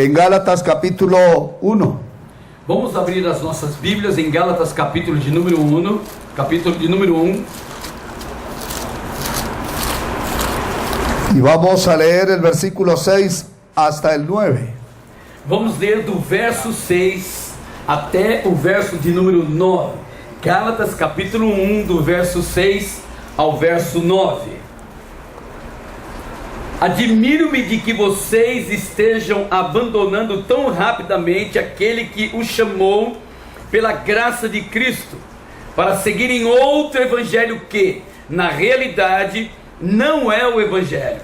en Gálatas capítulo 1. Vamos abrir as nossas Bíblias em Gálatas capítulo de número 1. Capítulo de número 1. Y vamos a leer el versículo 6 hasta el 9. Vamos ler do verso 6 até o verso de número 9. Gálatas capítulo 1, do verso 6 ao verso 9. Admiro-me de que vocês estejam abandonando tão rapidamente aquele que os chamou pela graça de Cristo, para seguirem outro evangelho que, na realidade, não é o evangelho.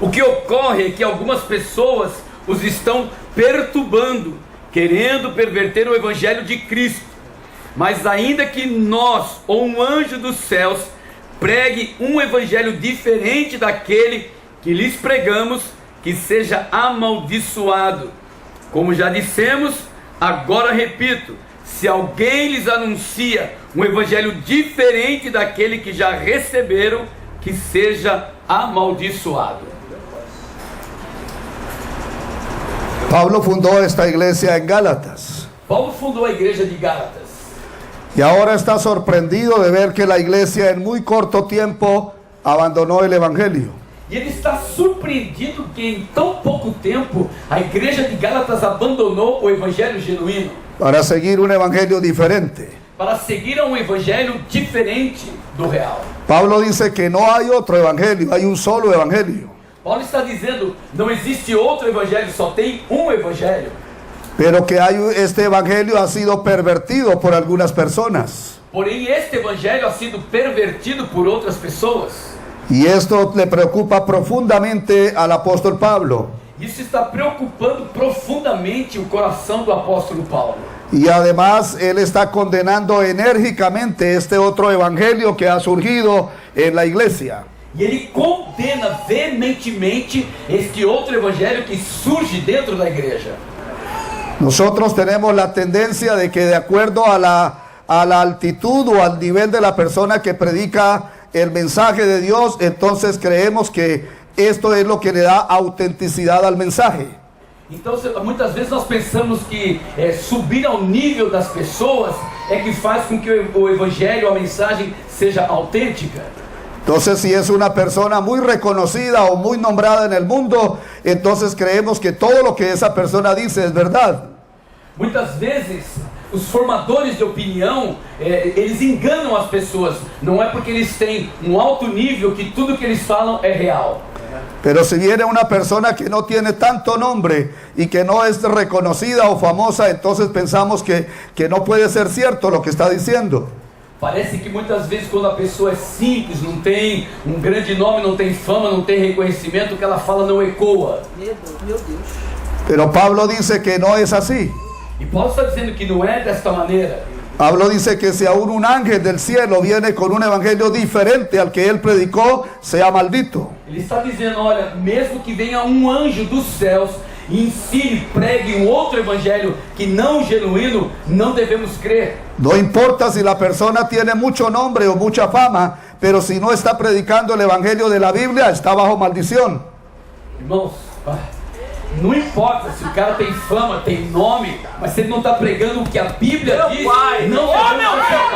O que ocorre é que algumas pessoas os estão perturbando, querendo perverter o evangelho de Cristo. Mas ainda que nós, ou um anjo dos céus, pregue um evangelho diferente daquele que lhes pregamos, que seja amaldiçoado. Como já dissemos, agora repito: se alguém lhes anuncia um evangelho diferente daquele que já receberam, que seja amaldiçoado. Pablo fundó esta iglesia en Gálatas. Paulo fundou a igreja de Gálatas. Y ahora está sorprendido de ver que la iglesia en muy corto tiempo abandonó el evangelio. E ele está surpreendido que em tão pouco tempo a igreja de Gálatas abandonou o evangelho genuíno Para seguir un evangelio diferente. para seguir a um evangelho diferente do real. Pablo dice que no hay otro evangelio, hay un solo evangelio. Paulo está dizendo, não existe outro evangelho, só tem um evangelho. Pero que este evangelio ha sido pervertido por algunas personas. Porém, este evangelho ha sido pervertido por outras pessoas. Y esto le preocupa profundamente al apóstol Pablo. Isso está preocupando profundamente o coração do apóstolo Paulo. Y además él está condenando enérgicamente este otro evangelio que ha surgido en la iglesia. E ele condena veementemente este outro evangelho que surge dentro da igreja. Nosotros tenemos la tendencia de que de acuerdo a la altitud o al nivel de la persona que predica el mensaje de Dios, entonces creemos que esto es lo que le da autenticidad al mensaje. Então, muitas vezes nós pensamos que subir ao nível das pessoas é que faz com que o evangelho, a mensagem, seja autêntica. Entonces, si es una persona muy reconocida o muy nombrada en el mundo, entonces creemos que todo lo que esa persona dice es verdad. Muitas vezes, os formadores de opinião, eles enganam as pessoas. Não é porque eles têm um alto nível que tudo que eles falam é real. Pero si viene una persona que no tiene tanto nombre y que no es reconocida o famosa, entonces pensamos que no puede ser cierto lo que está diciendo. Parece que muitas vezes quando a pessoa é simples, não tem um grande nome, não tem fama, não tem reconhecimento, o que ela fala não ecoa. Meu Deus. Pero Pablo dice que no es así. E Paulo está dizendo que não é desta maneira. Pablo dice que si aún un ángel del cielo viene con un evangelio diferente al que él predicó, sea maldito. Ele está dizendo, olha, mesmo que venha um anjo dos céus e ensine, pregue um outro evangelho que não genuíno, não devemos crer. No importa si la persona tiene mucho nombre o mucha fama, pero si no está predicando el evangelio de la Biblia, está bajo maldición. Irmãos, não importa se o cara tem fama, tem nome, mas se ele não está pregando o que a Bíblia diz, não devemos crer.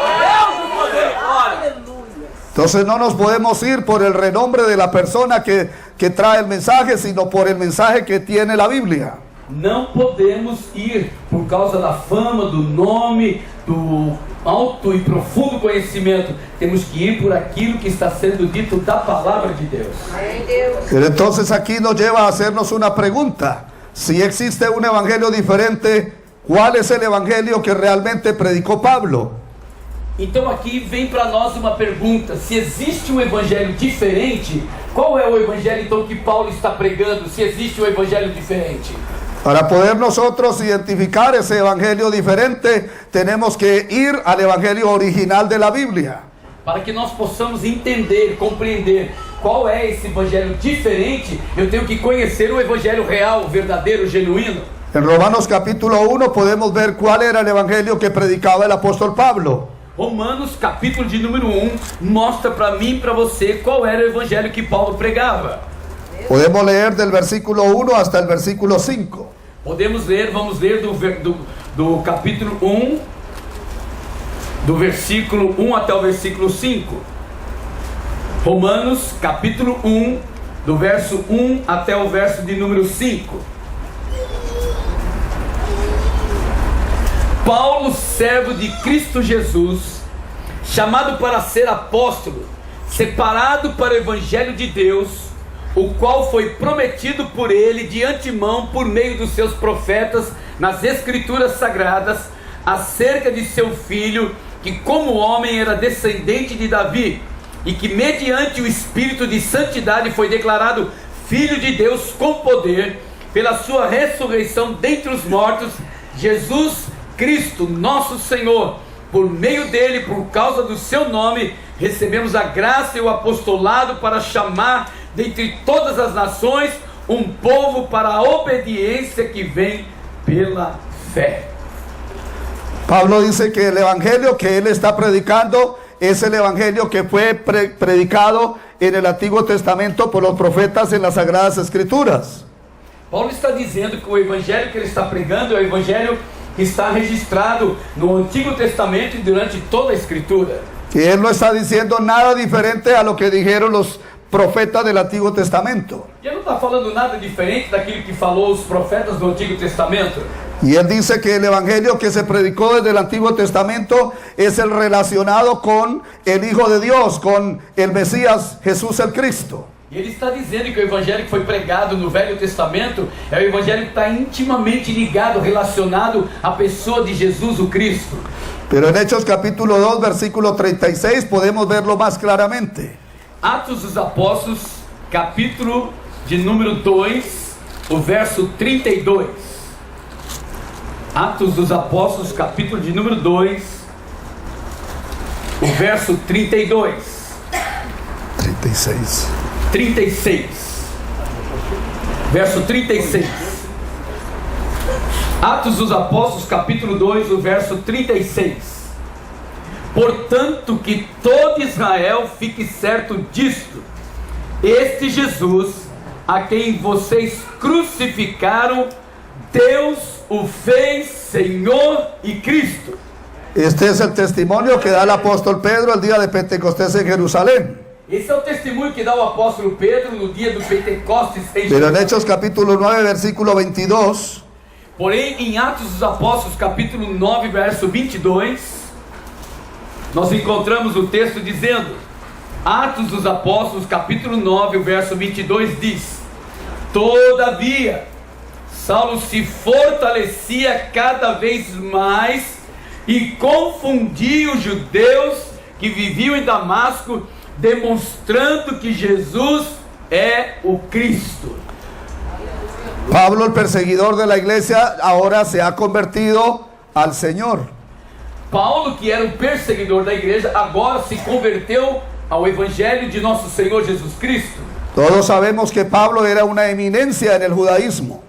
Entonces no nos podemos ir por el renombre de la persona que trae el mensaje, sino por el mensaje que tiene la Biblia. Não podemos ir por causa da fama, do nome, do alto e profundo conhecimento. Temos que ir por aquilo que está sendo dito da palavra de Deus. Pero entonces aquí nos lleva a hacernos una pregunta. Si existe un evangelio diferente, ¿cuál es el evangelio que realmente predicó Pablo? Então aqui vem para nós uma pergunta: se existe um evangelho diferente, qual é o evangelho então que Paulo está pregando? Se existe um evangelho diferente? Para poder nosotros identificar ese evangelio diferente, tenemos que ir al evangelio original de la Biblia. Para que nós possamos entender, compreender qual é esse evangelho diferente, eu tenho que conhecer o evangelho real, verdadeiro, genuíno. En Romanos capítulo 1 podemos ver cuál era el evangelio que predicaba el apóstol Pablo. Romanos capítulo de número 1 mostra para mim e para você qual era o evangelho que Paulo pregava. Podemos leer del versículo 1 hasta el versículo 5. Podemos ler, vamos ler do capítulo 1, do versículo 1 até o versículo 5. Romanos, capítulo 1, do verso 1 até o verso de número 5. Paulo, servo de Cristo Jesus, chamado para ser apóstolo, separado para o evangelho de Deus, o qual foi prometido por ele de antemão por meio dos seus profetas nas escrituras sagradas, acerca de seu filho, que como homem era descendente de Davi, e que mediante o Espírito de santidade foi declarado Filho de Deus com poder, pela sua ressurreição dentre os mortos, Jesus Cristo, nosso Senhor. Por meio dele, por causa do seu nome, recebemos a graça e o apostolado para chamar dentre todas as nações um povo para a obediência que vem pela fé. Pablo dice que el evangelio que él está predicando es el evangelio que fue predicado en el Antiguo Testamento por los profetas en las Sagradas Escrituras. Paulo está dizendo que o evangelho que ele está pregando é o evangelho que está registrado no Antigo Testamento e durante toda a Escritura. Y él no está diciendo nada diferente a lo que dijeron los profetas del Antiguo Testamento. E ele não está falando nada diferente daquilo que falou os profetas do Antigo Testamento. Y él dice que el evangelio que se predicó desde el Antiguo Testamento es el relacionado con el Hijo de Dios, con el Mesías, Jesús el Cristo. E ele está dizendo que o evangelho que foi pregado no Velho Testamento é o evangelho que está intimamente ligado, relacionado à pessoa de Jesus o Cristo. Pero en Hechos capítulo 2, versículo 36 podemos verlo más claramente. Atos dos Apóstolos, capítulo de número 2, o verso 32. Atos dos Apóstolos, capítulo de número 2, o verso 32. 36. 36. Verso 36. Atos dos Apóstolos, capítulo 2, o verso 36. Portanto, que todo Israel fique certo disto: este Jesus, a quem vocês crucificaram, Deus o fez Senhor e Cristo. Este es el testimonio que da el apóstol Pedro el día de Pentecostés en Jerusalén. Esse é o testemunho que dá o apóstolo Pedro no dia do Pentecostes em Pero en Jerusalém. Hechos capítulo 9, versículo 22, Porém, em Atos dos Apóstolos, capítulo 9, verso 22, nós encontramos o texto dizendo: Atos dos Apóstolos, capítulo 9, o verso 22 diz: Todavia, Saulo se fortalecia cada vez mais e confundia os judeus que viviam em Damasco, demonstrando que Jesus é o Cristo. Pablo, el perseguidor de la iglesia, ahora se ha convertido al Señor. Paulo, que era o perseguidor da igreja, agora se converteu ao evangelho de nosso Senhor Jesus Cristo. Todos sabemos que Pablo era una eminencia en el judaísmo.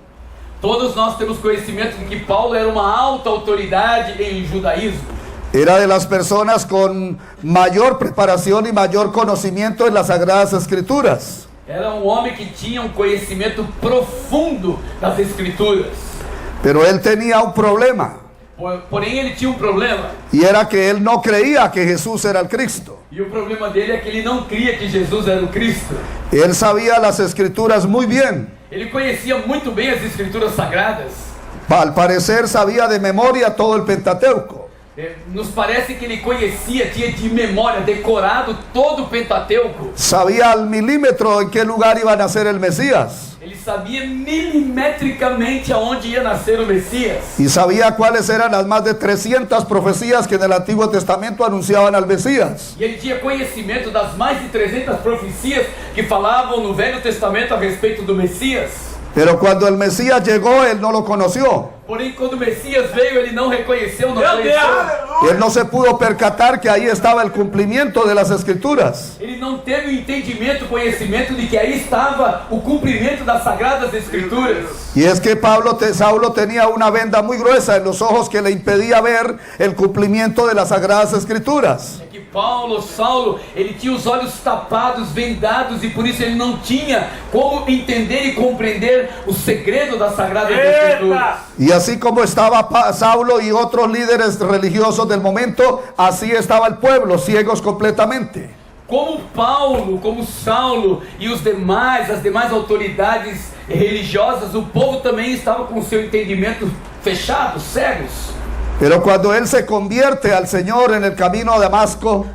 Todos nós temos conhecimento de que Paulo era uma alta autoridade em judaísmo. Era de las personas con mayor preparación y mayor conocimiento en las Sagradas Escrituras. Era um homem que tinha um conhecimento profundo das Escrituras. Pero él tenía un problema, Porém, ele tinha um problema. y era que él no creía que Jesús era el Cristo. E o problema dele é que ele não cria que Jesus era o Cristo. Él sabía las Escrituras muy bien. Ele conhecia muito bem as Escrituras Sagradas. Al parecer sabía de memoria todo el Pentateuco. Nos parece que ele conhecia, tinha de memória, decorado todo o Pentateuco. Sabía al milímetro en qué lugar iba a nacer el Mesías. Ele sabia milimetricamente aonde ia nascer o Messias. Y sabía cuáles eran las más de 300 profecías que en el Antiguo Testamento anunciaban al Mesías. E ele tinha conhecimento das mais de 300 profecias que falavam no Velho Testamento a respeito do Messias. Pero cuando el Mesías llegó, él no lo conoció. Porém, quando o Messias veio, ele não reconheceu, não conheceu. Él no se pudo percatar que ahí estaba el cumplimiento de las Escrituras. Ele não teve o entendimento, o conhecimento de que aí estava o cumprimento das Sagradas Escrituras. Y es que Saulo tenía una venda muy gruesa en los ojos que le impedía ver el cumplimiento de las Sagradas Escrituras. É que Paulo, Saulo, ele tinha os olhos tapados, vendados, e por isso ele não tinha como entender e compreender o segredo das Sagradas Escrituras. Y así como estaba Saulo y otros líderes religiosos del momento, así estaba el pueblo, ciegos completamente. Como Paulo, como Saulo e as demais autoridades religiosas, o povo também estava com seu entendimento fechado, cegos. Pero cuando él se convierte al Señor en el camino a Damasco,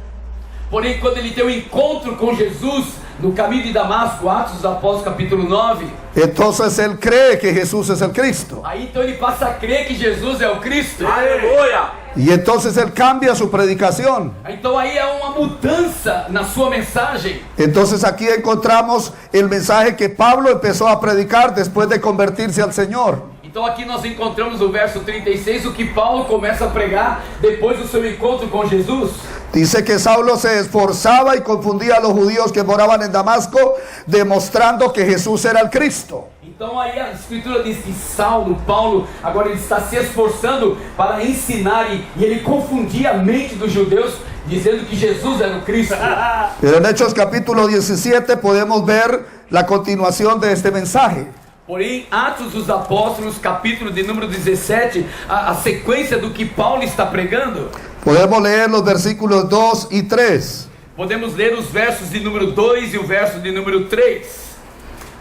Porém, quando ele tem um encontro com Jesus no caminho de Damasco, Atos dos Apóstolos capítulo 9, entonces él cree que Jesús es el Cristo. aí então ele passa a crer que Jesus é o Cristo. Aleluia! Y entonces él cambia su predicación. Então aí há uma mudança na sua mensagem. Entonces aquí encontramos el mensaje que Pablo empezó a predicar después de convertirse al Señor. Então aqui nós encontramos no verso 36 o que Paulo começa a pregar depois do seu encontro com Jesus. Dice que Saulo se esforzaba y confundía a los judíos que moraban en Damasco, demostrando que Jesús era el Cristo. Então aí a Escritura diz que Paulo, agora ele está se esforçando para ensinar e ele confundia a mente dos judeus, dizendo que Jesus era o Cristo. Pero en Hechos capítulo 17 podemos ver la continuación de este mensaje. Porém, Atos dos Apóstolos, capítulo de número 17, a sequência do que Paulo está pregando, Podemos leer los versículos 2 y 3. podemos ler os versos de número 2 e o verso de número 3.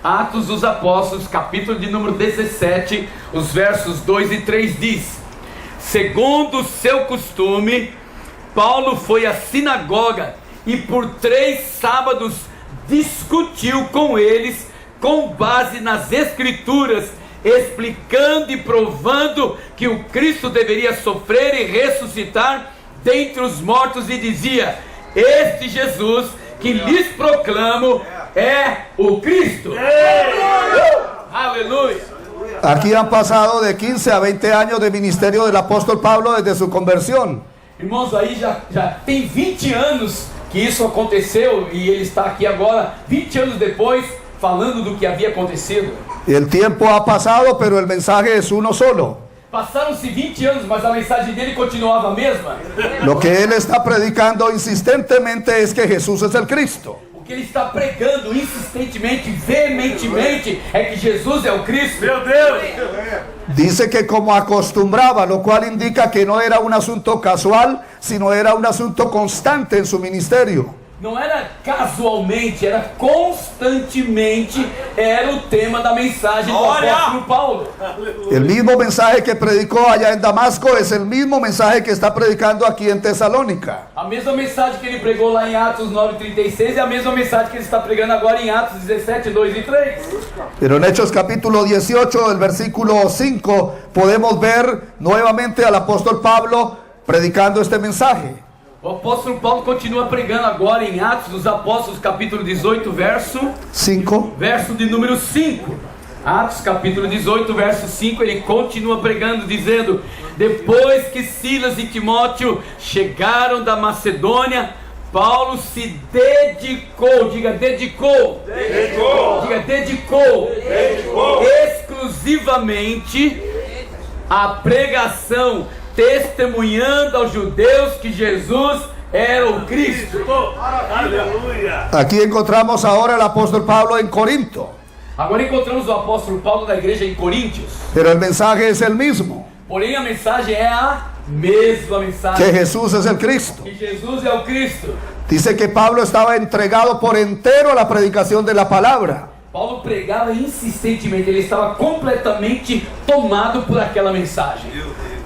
Atos dos Apóstolos, capítulo de número 17, os versos 2 e 3 diz: segundo o seu costume, Paulo foi à sinagoga e por 3 sábados discutiu com eles com base nas Escrituras, explicando e provando que o Cristo deveria sofrer e ressuscitar dentre os mortos, e dizia: este Jesus que lhes proclamo é o Cristo. Aleluia! Aquí han pasado de 15 a 20 años de ministerio del apóstol Pablo desde su conversión. Irmãos, aí já tem 20 anos que isso aconteceu, e ele está aqui agora, 20 anos depois, falando do que havia acontecido. El tiempo ha pasado, pero el mensaje es uno solo. Passaram-se 20 anos, mas a mensagem dele continuava a mesma. Lo que él está predicando insistentemente es que Jesús es el Cristo. O que ele está pregando insistentemente, veementemente, é que Jesus é o Cristo. Meu Deus! Dice que como acostumbraba, lo cual indica que no era un asunto casual, sino era un asunto constante en su ministerio. Não era casualmente, era constantemente, era o tema da mensagem do apóstolo Paulo. El mismo mensaje que predicó allá en Damasco es el mismo mensaje que está predicando aquí en Tesalónica. A mesma mensagem que ele pregou lá em Atos 9:36 é a mesma mensagem que ele está pregando agora em Atos 17, 2 e 3. Pero en Hechos capítulo 18, el versículo 5, podemos ver nuevamente al apóstol Pablo predicando este mensaje. O apóstolo Paulo continua pregando agora em Atos dos Apóstolos, capítulo 18, verso de número 5. Atos capítulo 18, verso 5, ele continua pregando, dizendo: depois que Silas e Timóteo chegaram da Macedônia, Paulo se dedicou, dedicou exclusivamente à pregação, testemunhando aos judeus que Jesus era o Cristo. Aleluia! Aquí encontramos ahora al apóstol Pablo en Corinto, Agora encontramos o apóstolo Paulo da igreja em Coríntios. pero el mensaje es el mismo, Porém a mensagem é a mesma que mensagem, Jesús es el Cristo. que Jesus é o Cristo. Dice que Pablo estaba entregado por entero a la predicación de la palabra. Paulo pregava insistentemente, ele estaba completamente tomado por aquela mensagem.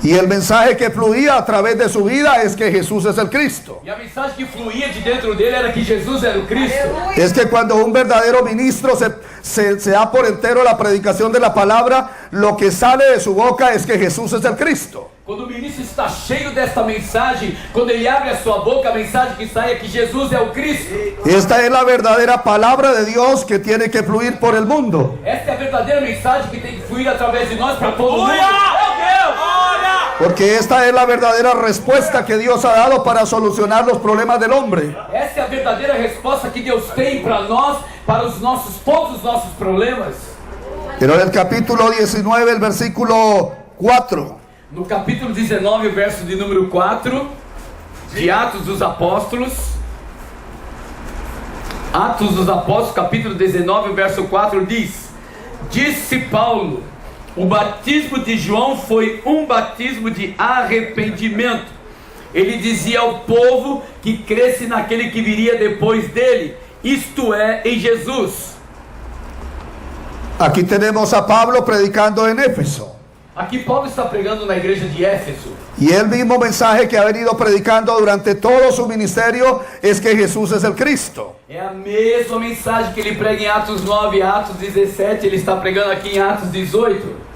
Y el mensaje que fluía a través de su vida es que Jesús es el Cristo. E a mensagem que fluía de dentro dele era que Jesus era o Cristo. Es que cuando un verdadero ministro se da por entero la predicación de la palabra, lo que sale de su boca es que Jesús es el Cristo. Quando o ministro está cheio desta mensagem, quando ele abre a sua boca, a mensagem que sai é que Jesus é o Cristo. Esta es la verdadera palabra de Dios que tiene que fluir por el mundo. Esta é a verdadeira mensagem que tem que fluir através de nós para todo mundo. Aleluia! Meu Deus! Porque esta es la verdadera respuesta que Dios ha dado para solucionar los problemas del hombre. Essa é a verdadeira resposta que Deus tem para nós, para todos os nossos problemas. Pero en el capítulo 19, el versículo 4, No capítulo 19, verso de número 4, de Atos dos Apóstolos. Atos dos Apóstolos, capítulo 19, verso 4 diz: disse Paulo, o batismo de João foi um batismo de arrependimento. Ele dizia ao povo que cresce naquele que viria depois dele, isto é, em Jesus. Aquí tenemos a Pablo predicando en Éfeso. Aqui Paulo está pregando na igreja de Éfeso. Y el mismo mensaje que ha venido predicando durante todo su ministerio es que Jesús es el Cristo. É a mesma mensagem que ele prega em Atos 9, Atos 17, ele está pregando aqui em Atos 18.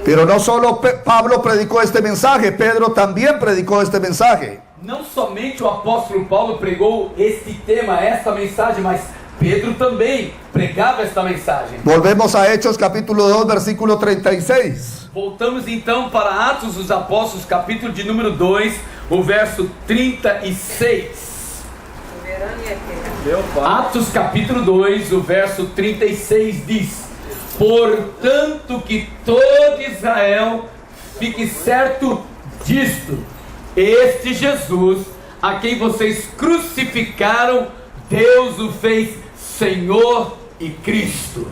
Pero no solo Pablo predicó este mensaje, Pedro también predicó este mensaje. Não somente o apóstolo Paulo pregou este tema, esta mensagem, mas Pedro também pregava esta mensagem. Volvemos a Hechos capítulo 2, versículo 36. Voltamos então para Atos dos Apóstolos, capítulo de número 2, o verso 36. Atos capítulo 2, o verso 36 diz: portanto que todo Israel fique certo disto, este Jesus, a quem vocês crucificaram, Deus o fez Senhor y Cristo.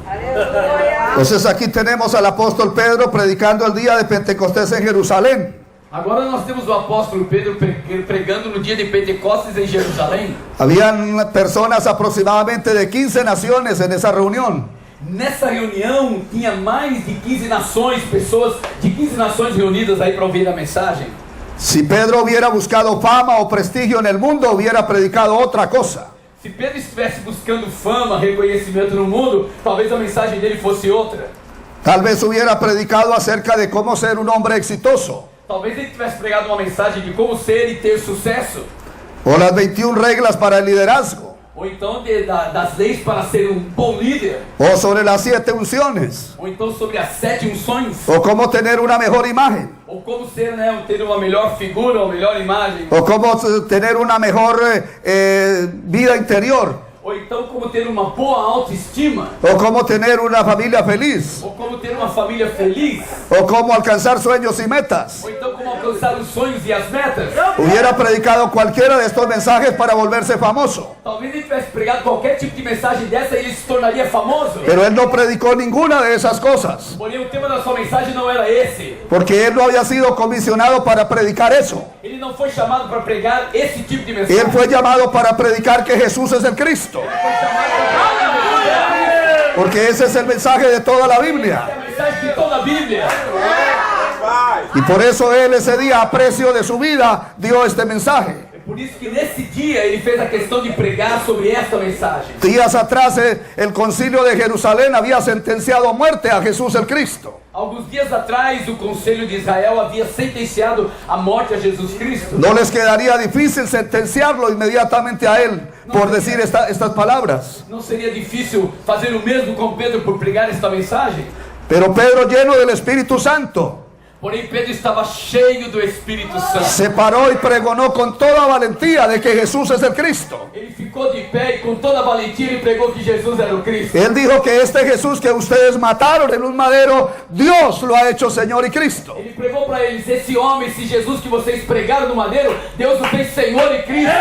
Entonces aquí tenemos al apóstol Pedro predicando el día de Pentecostés en Jerusalén. Agora nós temos o apóstolo Pedro pregando no dia de Pentecostes em Jerusalém. Habían personas aproximadamente de 15 naciones en esa reunión. Nessa reunião tinha mais de 15 nações, pessoas de 15 nações reunidas aí para ouvir a mensagem. Si Pedro hubiera buscado fama o prestigio en el mundo, hubiera predicado otra cosa. Se Pedro estivesse buscando fama, reconhecimento no mundo, talvez a mensagem dele fosse outra. Tal vez hubiera predicado acerca de cómo ser un hombre exitoso, Talvez ele tivesse pregado uma mensagem de como ser e ter sucesso. o las 21 reglas para el liderazgo, Ou então das leis para ser um bom líder. o sobre las 7 unciones, Ou então sobre as 7 unções. o cómo tener una mejor imagen, Ou como ser, né, ter uma melhor figura, uma melhor imagem. o cómo tener una mejor vida interior, Ou então como ter uma boa autoestima. o cómo tener una familia feliz, Ou como ter uma família feliz. o cómo alcanzar sueños y metas. Ou então como alcançar os sonhos e as metas. Hubiera predicado cualquiera de estos mensajes para volverse famoso, Talvez ele tivesse pregado qualquer tipo de mensagem dessa e ele se tornaria famoso. pero él no predicó ninguna de esas cosas, Porém, o tema da sua mensagem não era esse. porque él no había sido comisionado para predicar eso. Ele não foi chamado para pregar esse tipo de mensagem. Él fue llamado para predicar que Jesús es el Cristo, Ele foi chamado para pregar porque ese es el mensaje de toda la Biblia. a mensagem de toda a Bíblia. Y por eso él ese día, a precio de su vida, dio este mensaje. É por isso que nesse dia ele fez a questão de pregar sobre esta mensagem. Días atrás el concilio de Jerusalén había sentenciado a muerte a Jesús el Cristo. Alguns dias atrás, o Conselho de Israel havia sentenciado a morte a Jesus Cristo. No les quedaría difícil sentenciarlo inmediatamente a él por decir estas palabras. Não seria difícil fazer o mesmo com Pedro por pregar esta mensagem? Pero Pedro, lleno del Espíritu Santo, Porém, Pedro estava cheio do Espírito Santo. se paró y pregonó con toda valentía de que Jesús es el Cristo. Ele ficou de pé e com toda a valentia ele pregou que Jesus era o Cristo. Él dijo que este Jesús que ustedes mataron en un madero, Dios lo ha hecho Señor y Cristo. Ele pregou para eles: esse homem, esse Jesus que vocês pregaram no madeiro, Deus o fez Senhor e Cristo.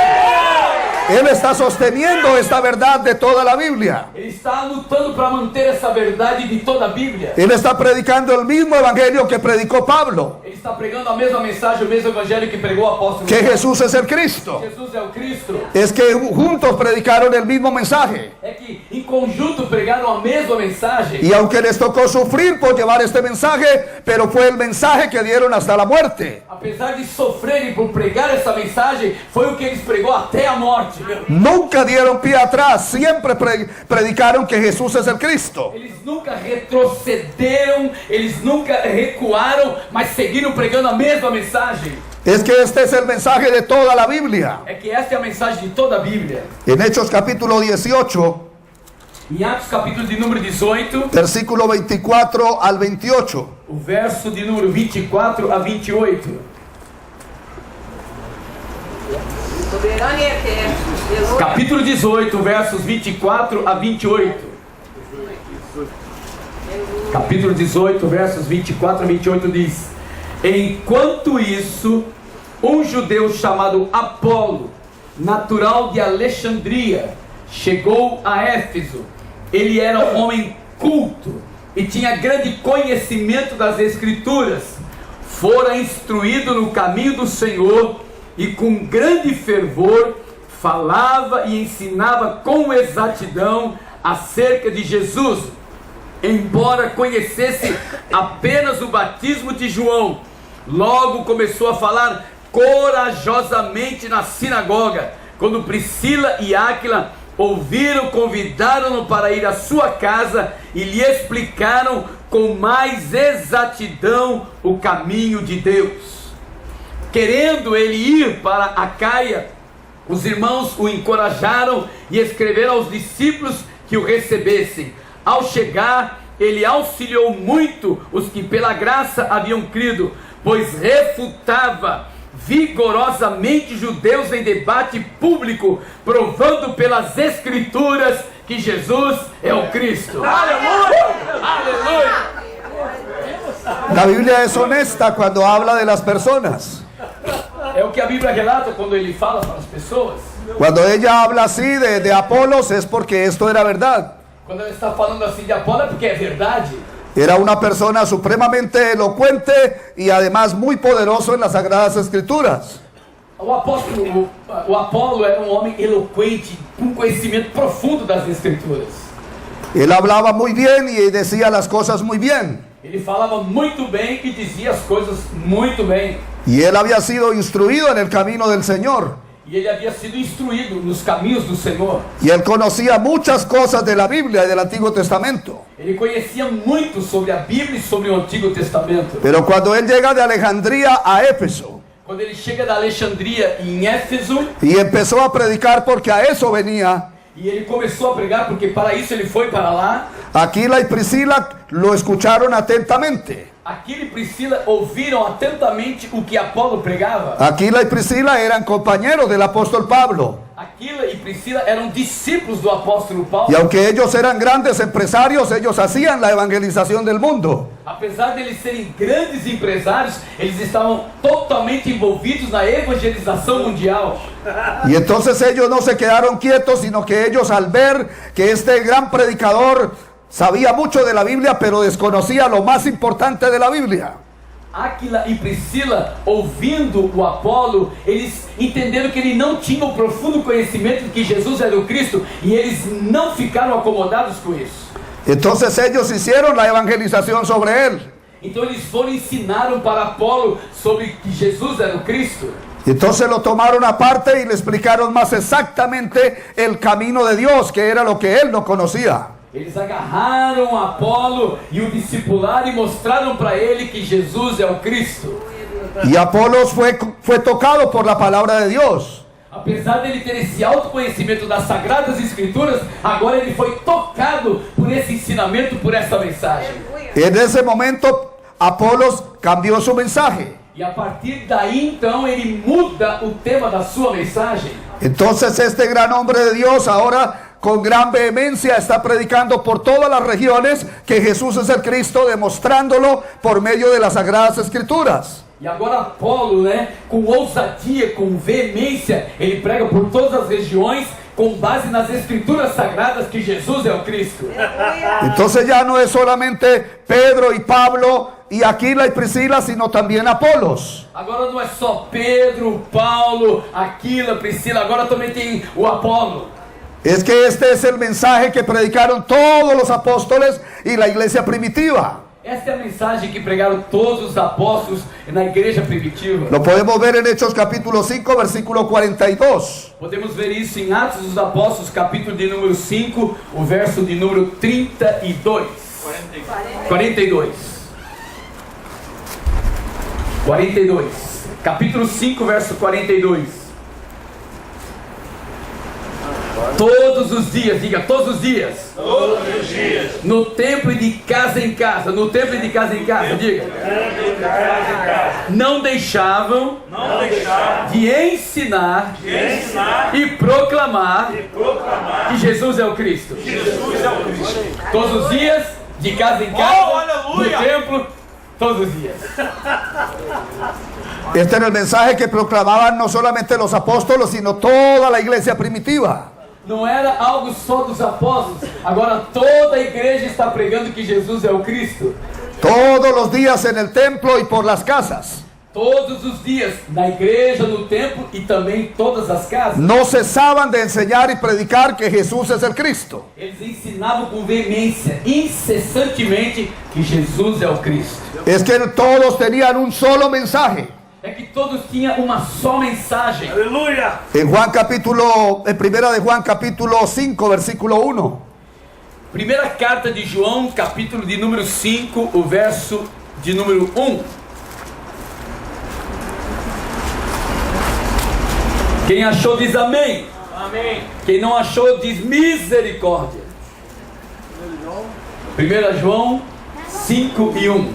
Él está sosteniendo esta verdad de toda la Biblia. Ele está lutando para manter essa verdade de toda a Bíblia. Él está predicando el mismo evangelio que predicó Pablo, Ele está pregando a mesma mensagem, o mesmo evangelho que pregou o apóstolo. que Jesús es el Cristo. Jesus é o Cristo. Es que juntos predicaron el mismo mensaje. É que em conjunto pregaram a mesma mensagem. Y aunque les tocó sufrir por llevar este mensaje, pero fue el mensaje que dieron hasta la muerte. Apesar de sofrerem por pregar essa mensagem, foi o que eles pregou até a morte. Nunca dieron pie atrás, siempre predicaron que Jesús es el Cristo. Eles nunca retrocederam, eles nunca recuaram, mas seguiram pregando a mesma mensagem. Es que este es el mensaje de toda la Biblia. É que esta é a mensagem de toda a Bíblia. En Hechos capítulo 18, Em Atos capítulo de número 18, versículo 24 al 28. o verso de número 24 a 28. Soberano e eterno. Aleluia. Capítulo 18, versos 24 a 28. Capítulo 18, versos 24 a 28 diz: enquanto isso, um judeu chamado Apolo, natural de Alexandria, chegou a Éfeso. Ele era um homem culto e tinha grande conhecimento das Escrituras. Fora instruído no caminho do Senhor e com grande fervor falava e ensinava com exatidão acerca de Jesus. Embora conhecesse apenas o batismo de João, logo começou a falar corajosamente na sinagoga. Quando Priscila e Áquila ouviram, convidaram-no para ir à sua casa e lhe explicaram com mais exatidão o caminho de Deus. Querendo ele ir para Acaia, os irmãos o encorajaram e escreveram aos discípulos que o recebessem. Ao chegar, ele auxiliou muito os que pela graça haviam crido, pois refutava vigorosamente judeus em debate público, provando pelas Escrituras que Jesus é o Cristo. Aleluia! Aleluia! La Biblia es honesta cuando habla de las personas. É o que a Bíblia relata quando ele fala para as pessoas. Cuando ella habla así de Apolos es porque esto era verdad. Quando ela está falando assim de Apolo é porque é verdade. Era una persona supremamente elocuente y además muy poderoso en las Sagradas Escrituras. O Apolo era um homem eloquente, com conhecimento profundo das Escrituras. Él hablaba muy bien y decía las cosas muy bien. Ele falava muito bem e dizia as coisas muito bem. Y él había sido instruido en el camino del Señor. E ele havia sido instruído nos caminhos do Senhor. Y él conocía muchas cosas de la Biblia y del Antiguo Testamento. Ele conhecia muito sobre a Bíblia e sobre o Antigo Testamento. Pero cuando él llega de Alejandría a Éfeso Quando ele chega da Alexandria em Éfeso, y empezó a predicar porque a eso venía, e ele começou a pregar porque para isso ele foi para lá, Aquila y Priscila lo escucharon atentamente. Aquila e Priscila ouviram atentamente o que Apolo pregava. Aquila y Priscila eran compañeros del apóstol Pablo. Aquila e Priscila eram discípulos do apóstolo Paulo. Y aunque ellos eran grandes empresarios, ellos hacían la evangelización del mundo. Apesar de eles serem grandes empresários, eles estavam totalmente envolvidos na evangelização mundial. Y entonces ellos no se quedaron quietos, sino que ellos al ver que este gran predicador sabía mucho de la Biblia, pero desconocía lo más importante de la Biblia. Áquila e Priscila, ouvindo o Apolo, eles entenderam que ele não tinha o profundo conhecimento de que Jesus era o Cristo, e eles não ficaram acomodados com isso. Entonces ellos hicieron la evangelización sobre él. Então eles foram e ensinaram para Apolo sobre que Jesus era o Cristo. Y entonces lo tomaron aparte y le explicaron más exactamente el camino de Dios, que era lo que él no conocía. Eles agarraram Apolo e o discipularam e mostraram para ele que Jesus é o Cristo. Y Apolos fue tocado por la palabra de Dios. Apesar dele ter esse autoconhecimento das Sagradas Escrituras, agora ele foi tocado por esse ensinamento, por essa mensagem. En ese momento Apolos cambió su mensaje. E a partir daí então ele muda o tema da sua mensagem. Entonces este gran hombre de Dios ahora con gran vehemencia está predicando por todas las regiones que Jesús es el Cristo, demostrándolo por medio de las Sagradas Escrituras. E agora Apolo, com ousadia, com veemência, ele prega por todas as regiões, com base nas Escrituras Sagradas, que Jesus é o Cristo. Entonces ya no es solamente Pedro y Pablo y Aquila y Priscila, sino también Apolos. Agora não é só Pedro, Paulo, Aquila, Priscila, agora também tem o Apolo. Es que este es el mensaje que predicaron todos los apóstoles y la iglesia primitiva. Esta é a mensagem que pregaram todos os apóstolos na igreja primitiva. Lo podemos ver en Hechos capítulo 5, versículo 42. Podemos ver isso em Atos dos Apóstolos, capítulo de número 5, o verso de número 32. 42. Capítulo 5, verso 42. Todos os dias, diga, todos os dias. Todos os dias. No templo e de casa em casa. No templo e de casa em casa, diga. Não deixavam de ensinar e proclamar que Jesus é o Cristo. Jesus é o Cristo. Todos os dias, de casa em casa, Oh, no aleluia! templo Todos os dias. Este era el mensaje que proclamaban no solamente los apóstoles, sino toda la iglesia primitiva. Não era algo só dos apóstolos. Agora toda a igreja está pregando que Jesus é o Cristo. Todos los días en el templo y por las casas. Todos os dias, na igreja, no templo e também em todas as casas. No cesaban de enseñar y predicar que Jesús es el Cristo. Eles ensinavam com veemência, incessantemente, que Jesus é o Cristo. Es que todos tenían un solo mensaje. É que todos tinham uma só mensagem. Aleluia. En primera de Juan capítulo 5, versículo 1. Primeira carta de João, capítulo de número 5, o verso de número 1. Quem achou diz amém. Amém. Quem não achou diz misericórdia. 1 João 5 e 1.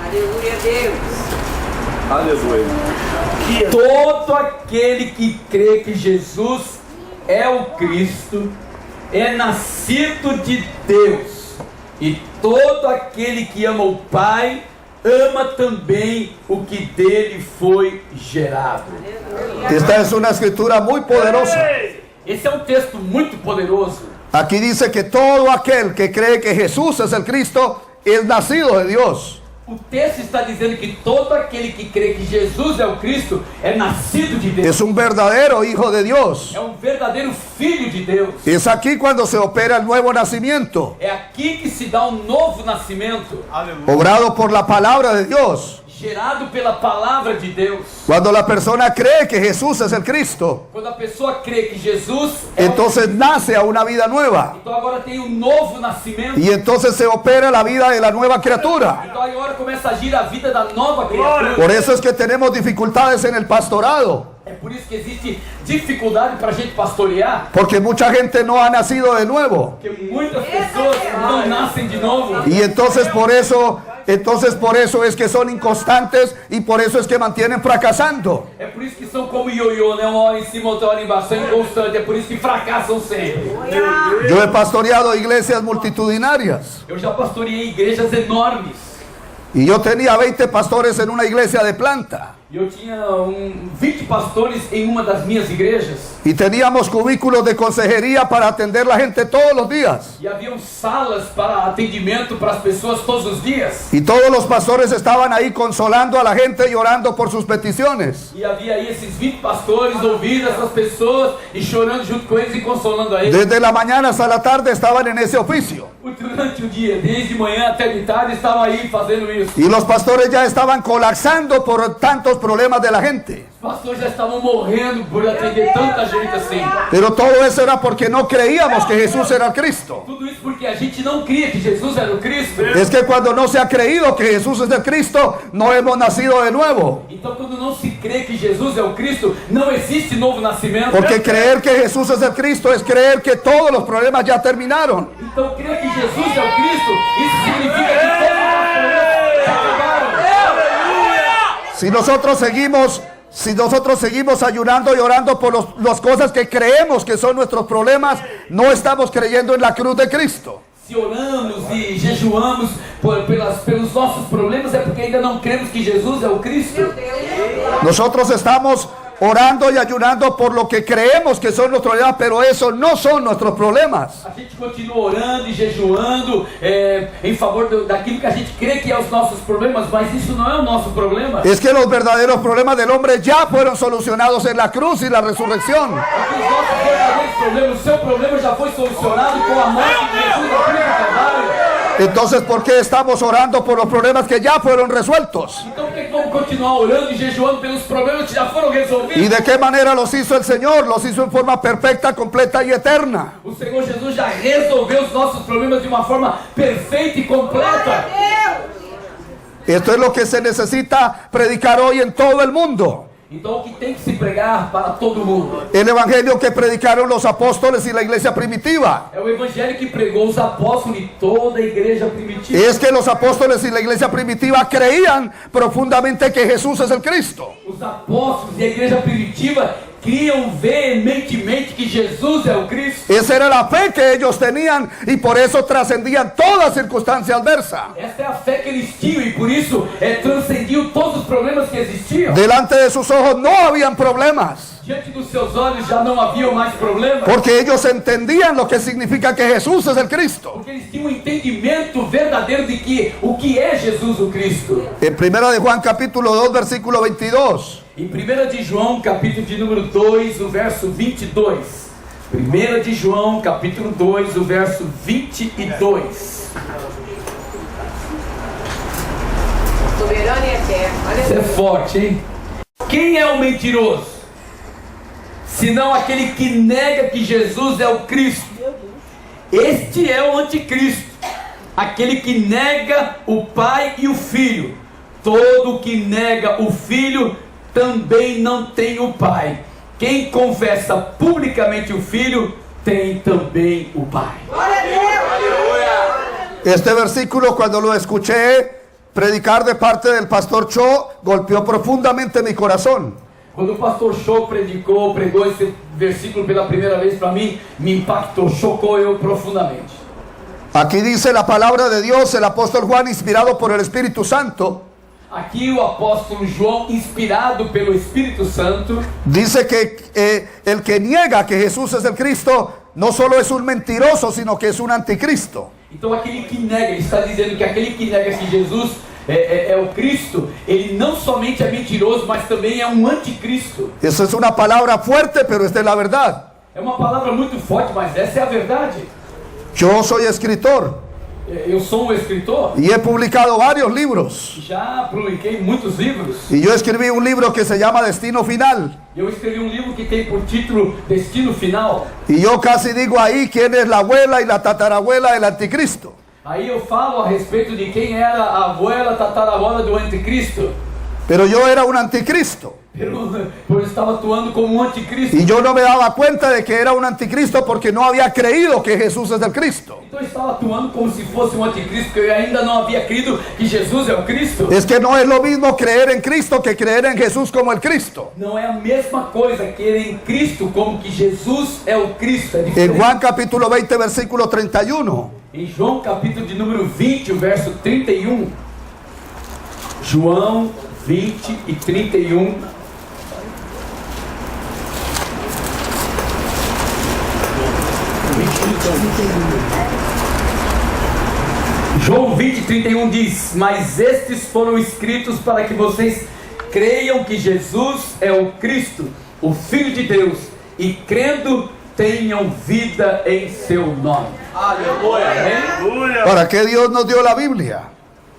Aleluia, Deus. Aleluia. Todo aquele que crê que Jesus é o Cristo é nascido de Deus. E todo aquele que ama o Pai ama também o que dele foi gerado. Esta es una escritura muy poderosa. Esse é um texto muito poderoso. Aquí dice que todo aquel que cree que Jesús es el Cristo es nacido de Dios. O texto está dizendo que todo aquele que crê que Jesus é o Cristo é nascido de Deus. Es un verdadero hijo de Dios. É um verdadeiro filho de Deus. Es aquí cuando se opera el nuevo nacimiento, É aqui que se dá um novo nascimento, obrado por la palabra de Dios. gerado pela palavra de Deus. Cuando la persona cree que Jesús es el Cristo, Quando a pessoa crê que Jesus é entonces nace a una vida nueva. então agora tem um novo nascimento. Y entonces se opera la vida de la nueva criatura. Então agora começa a agir a vida da nova criatura. Por eso es que tenemos dificultades en el pastorado, É por isso que existe dificuldade para a gente pastorear, porque mucha gente no ha nacido de nuevo. porque muitas pessoas não nascem de novo. Y entonces por eso es que son inconstantes y por eso es que mantienen fracasando. É por isso que são como ioiô, né? Uma hora em cima, outra hora embaixo, são inconstantes. É por isso que fracassam sempre. Yo he pastoreado iglesias multitudinarias Eu já pastoreei igrejas enormes. y yo tenía 20 pastores en una iglesia de planta. E eu tinha 20 pastores em uma das minhas igrejas. Y teníamos cubículos de consejería para atender la gente todos los días. E haviam salas para atendimento para as pessoas todos os dias. Y todos los pastores estaban ahí consolando a la gente y orando por sus peticiones. E havia aí esses 20 pastores ouvindo essas pessoas e chorando junto com eles e consolando a eles. Desde la mañana hasta la tarde estaban en ese oficio. Durante o dia, desde manhã até de tarde, estavam aí fazendo isso. Y los pastores ya estaban colapsando por tantos problemas de la gente. Os pastores já estavam morrendo por atender tanta gente assim. Pero todo eso era porque no creíamos que Jesús era el Cristo. Tudo isso porque a gente não cria que Jesus era o Cristo. Es que cuando no se ha creído que Jesús es el Cristo, no hemos nacido de nuevo. Então, quando não se crê que Jesus é o Cristo, não existe novo nascimento. Porque creer que Jesús es el Cristo es creer que todos los problemas ya terminaron. Então, crer que Jesus é o Cristo, isso significa que todos os problemas já acabaram. Si nosotros seguimos ayunando y orando por las cosas que creemos que son nuestros problemas, no estamos creyendo en la cruz de Cristo. Se oramos e jejuamos pelos nossos problemas, é porque ainda não cremos que Jesus é o Cristo. Nosotros estamos orando y ayunando por lo que creemos que son nuestros problemas, pero eso no son nuestros problemas. A gente continua orando e jejuando em favor daquilo que a gente crê que é os nossos problemas, mas isso não é o nosso problema. Es que los verdaderos problemas del hombre ya fueron solucionados en la cruz y la resurrección. Porque os nossos verdadeiros problemas, o seu problema já foi solucionado com a morte de Jesus na cruz do Calvário. Entonces, ¿por qué estamos orando por los problemas que ya fueron resueltos? Então por que vamos continuar orando e jejuando pelos problemas que já foram resolvidos? ¿Y de qué manera los hizo el Señor? Los hizo en forma perfecta, completa y eterna. O Senhor Jesus já resolveu os nossos problemas de uma forma perfeita e completa. Esto es lo que se necesita predicar hoy en todo el mundo. Então o que tem que se pregar para todo mundo El evangelio que predicaron los apóstoles y la iglesia primitiva. é o evangelho que pregou os apóstolos e toda a igreja primitiva. Es que los apóstoles y la iglesia primitiva creían profundamente que Jesús es el Cristo. Os apóstolos e a igreja primitiva criam veementemente que Jesus é o Cristo. Esa era la fe que ellos tenían y por eso trascendían toda circunstancia adversa. Essa é a fé que eles tinham e por isso transcendiam todos os problemas que existiam. Delante de sus ojos no habían problemas, Diante dos seus olhos já não haviam mais problemas. porque ellos entendían lo que significa que Jesús es el Cristo. Porque eles tinham um entendimento verdadeiro de que o que é Jesus o Cristo. En 1 de Juan capítulo 2 versículo 22. Em 1 de João, capítulo de número 2, o verso 22. 1 de João, capítulo 2, o verso 22. Soberano e eterno. Isso é Aleluia. forte, hein? Quem é o mentiroso? Senão aquele que nega que Jesus é o Cristo. Este é o anticristo, aquele que nega o Pai e o Filho. Todo que nega o Filho também não tem o Pai. Quem confessa publicamente o Filho tem também o Pai. Este versículo, cuando lo escuché predicar de parte del pastor Cho, golpeó profundamente mi corazón. Quando o pastor Cho pregou esse versículo pela primeira vez para mim, me impactou, chocou eu profundamente. Aquí dice la palabra de Dios, el apóstol Juan, inspirado por el Espíritu Santo, Aqui o apóstolo João, inspirado pelo Espírito Santo, dice que el que niega que Jesús es el Cristo, no solo es un mentiroso, sino que es un anticristo. então aquele que nega, ele está dizendo que aquele que nega que Jesus é o Cristo, ele não somente é mentiroso, mas também é um anticristo. Esa es una palabra fuerte, pero esta es la verdad. É uma palavra muito forte, mas essa é a verdade. Yo soy escritor Eu sou um escritor, y he publicado varios libros. já publiquei muitos livros. Y yo escribí un libro que se llama Destino Final. Eu escrevi um livro que tem por título Destino Final. Y yo casi digo ahí quién es la abuela y la tatarabuela del anticristo. Aí eu falo a respeito de quem era a avó, a tataravó do anticristo. Pero yo era un anticristo. Por estava atuando como um anticristo. Y yo no me daba cuenta de que era un anticristo porque no había creído que Jesús es el Cristo. Então eu estava atuando como se fosse um anticristo, porque eu ainda não havia crido que Jesus é o Cristo. Es que no es lo mismo creer en Cristo que creer en Jesús como el Cristo. Não é a mesma coisa crer em Cristo como que Jesus é o Cristo. É En diferente. Juan capítulo 20 versículo 31. Em João capítulo de número 20, o verso 31. João 20 e 31. João 20, 31 diz: mas estes foram escritos para que vocês creiam que Jesus é o Cristo, o Filho de Deus, e crendo tenham vida em seu nome. Amém? ¿Para qué Dios nos dio la Biblia?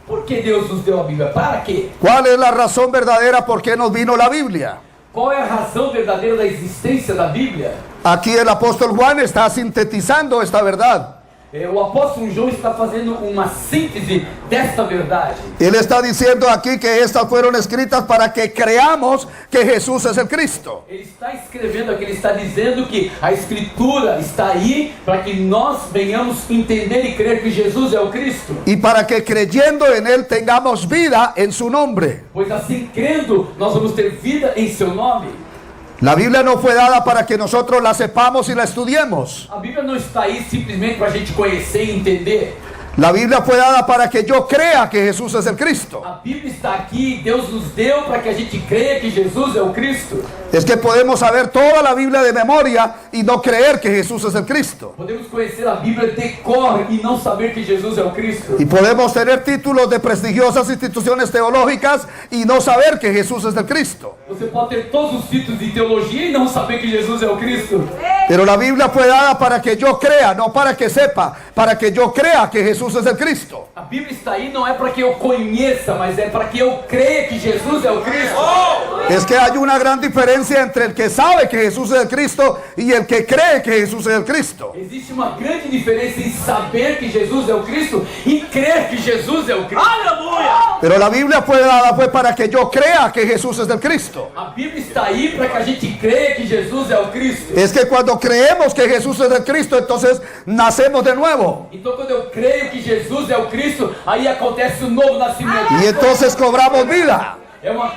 Por que Deus nos deu a Bíblia? Para quê? ¿Cuál es la razón verdadera por qué nos vino la Biblia? Qual é a razão verdadeira da existência da Bíblia? Aquí el apóstol Juan está sintetizando esta verdad. O apóstolo João está fazendo uma síntese desta verdade. Él está diciendo aquí que estas fueron escritas para que creamos que Jesús es el Cristo. Ele está escrevendo aqui, ele está dizendo que a Escritura está aí para que nós venhamos entender e crer que Jesus é o Cristo. Y para que creyendo en Él tengamos vida en su nombre. Pois assim, crendo, nós vamos ter vida em seu nome. La Biblia no fue dada para que nosotros la sepamos y la estudiemos. A Bíblia não está aí simplesmente para a gente conhecer e entender. La Biblia fue dada para que yo crea que Jesús es el Cristo. A Bíblia está aqui, Deus nos deu para que a gente creia que Jesus é o Cristo. Es que podemos saber toda la Biblia de memoria y no creer que Jesús es el Cristo. Podemos conhecer a Bíblia de cor e não saber que Jesus é o Cristo. Y podemos tener títulos de prestigiosas instituciones teológicas y no saber que Jesús es el Cristo. Você pode ter todos os títulos de teologia e não saber que Jesus é o Cristo. Pero la Biblia fue dada para que yo crea, no para que sepa, para que yo crea que Jesús es el Cristo. A Bíblia está aí não é para que eu conheça, mas é para que eu creia que Jesus é o Cristo. Es que hay una gran diferencia entre el que sabe que Jesús es el Cristo y el que cree que Jesús es el Cristo. Existe uma grande diferença em saber que Jesus é o Cristo e crer que Jesus é o Cristo. Aleluia! Pero la Biblia fue dada fue para que yo crea que Jesús es el Cristo. A Bíblia está aí para que a gente creia que Jesus é o Cristo. Es que cuando creemos que Jesús es el Cristo, entonces nacemos de nuevo. Então quando eu creio que Jesus é o Cristo, aí acontece um novo nascimento. Y entonces cobramos vida. É uma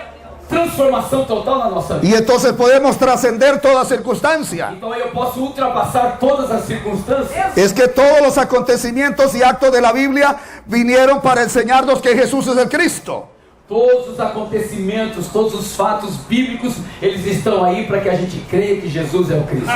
transformação total na nossa vida. Y entonces podemos trascender toda circunstancia. Então aí eu posso ultrapassar todas as circunstâncias. Es que todos los acontecimientos y actos de la Biblia vinieron para enseñarnos que Jesús es el Cristo. Todos os acontecimentos, todos os fatos bíblicos, eles estão aí para que a gente creia que Jesus é o Cristo.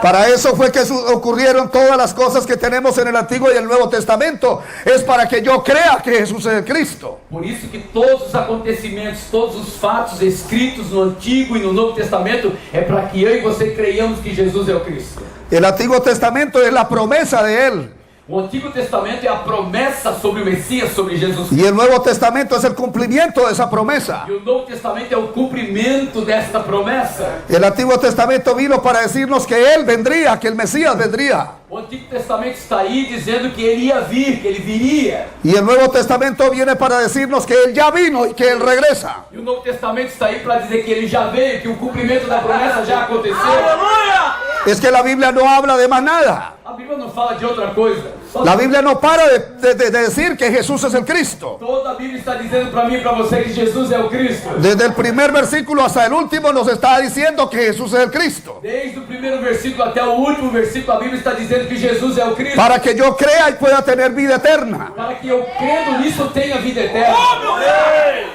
Para eso fue que ocurrieron todas las cosas que tenemos en el Antiguo y el Nuevo Testamento. Es para que yo crea que Jesús es el Cristo. Por isso que todos os acontecimentos, todos os fatos escritos no Antigo e no Novo Testamento é para que eu e você creiamos que Jesus é o Cristo. El Antiguo Testamento es la promesa de Él. O Antigo Testamento é a promessa sobre o Messias, sobre Jesus Cristo. Y el Nuevo Testamento es el cumplimiento de esa promesa. E o Novo Testamento é o cumprimento desta promessa. El Antiguo Testamento vino para decirnos que Él vendría, que el Mesías vendría. O Antigo Testamento está aí dizendo que ele ia vir, que ele viria. Y el Nuevo Testamento viene para decirnos que Él ya vino y que Él regresa. E o Novo Testamento está aí para dizer que ele já veio, que o cumprimento da promessa já aconteceu. Es que la Biblia no habla de más nada. A Bíblia não fala de outra coisa. La Biblia no para de decir que Jesús es el Cristo. Toda a Bíblia está dizendo para mim e para você que Jesus é o Cristo. Desde el primer versículo hasta el último nos está diciendo que Jesús es el Cristo. Desde o primeiro versículo até o último versículo, a Bíblia está dizendo que Jesus é o Cristo. Para que yo crea y pueda tener vida eterna. Para que eu crendo nisso tenha vida eterna.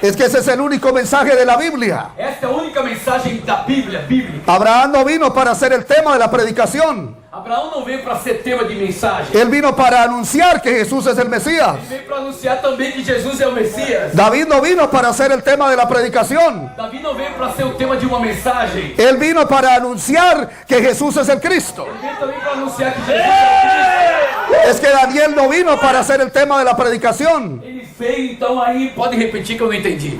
Es que ese es el único mensaje de la Biblia. Esta é a única mensagem da Bíblia, bíblica. Abraham no vino para ser el tema de la predicación. Abraão não veio para ser tema de mensagem. Él vino para anunciar que Jesús es el Mesías. Ele veio para anunciar também que Jesus é o Messias. David no vino para ser el tema de la predicación. Davi não veio para ser o tema de uma mensagem. Él vino para anunciar que Jesús es el Cristo. Ele veio também para anunciar que Jesus é o Cristo. Es que Daniel no vino para ser el tema de la predicación. Ele veio, então aí, pode repetir que eu não entendi.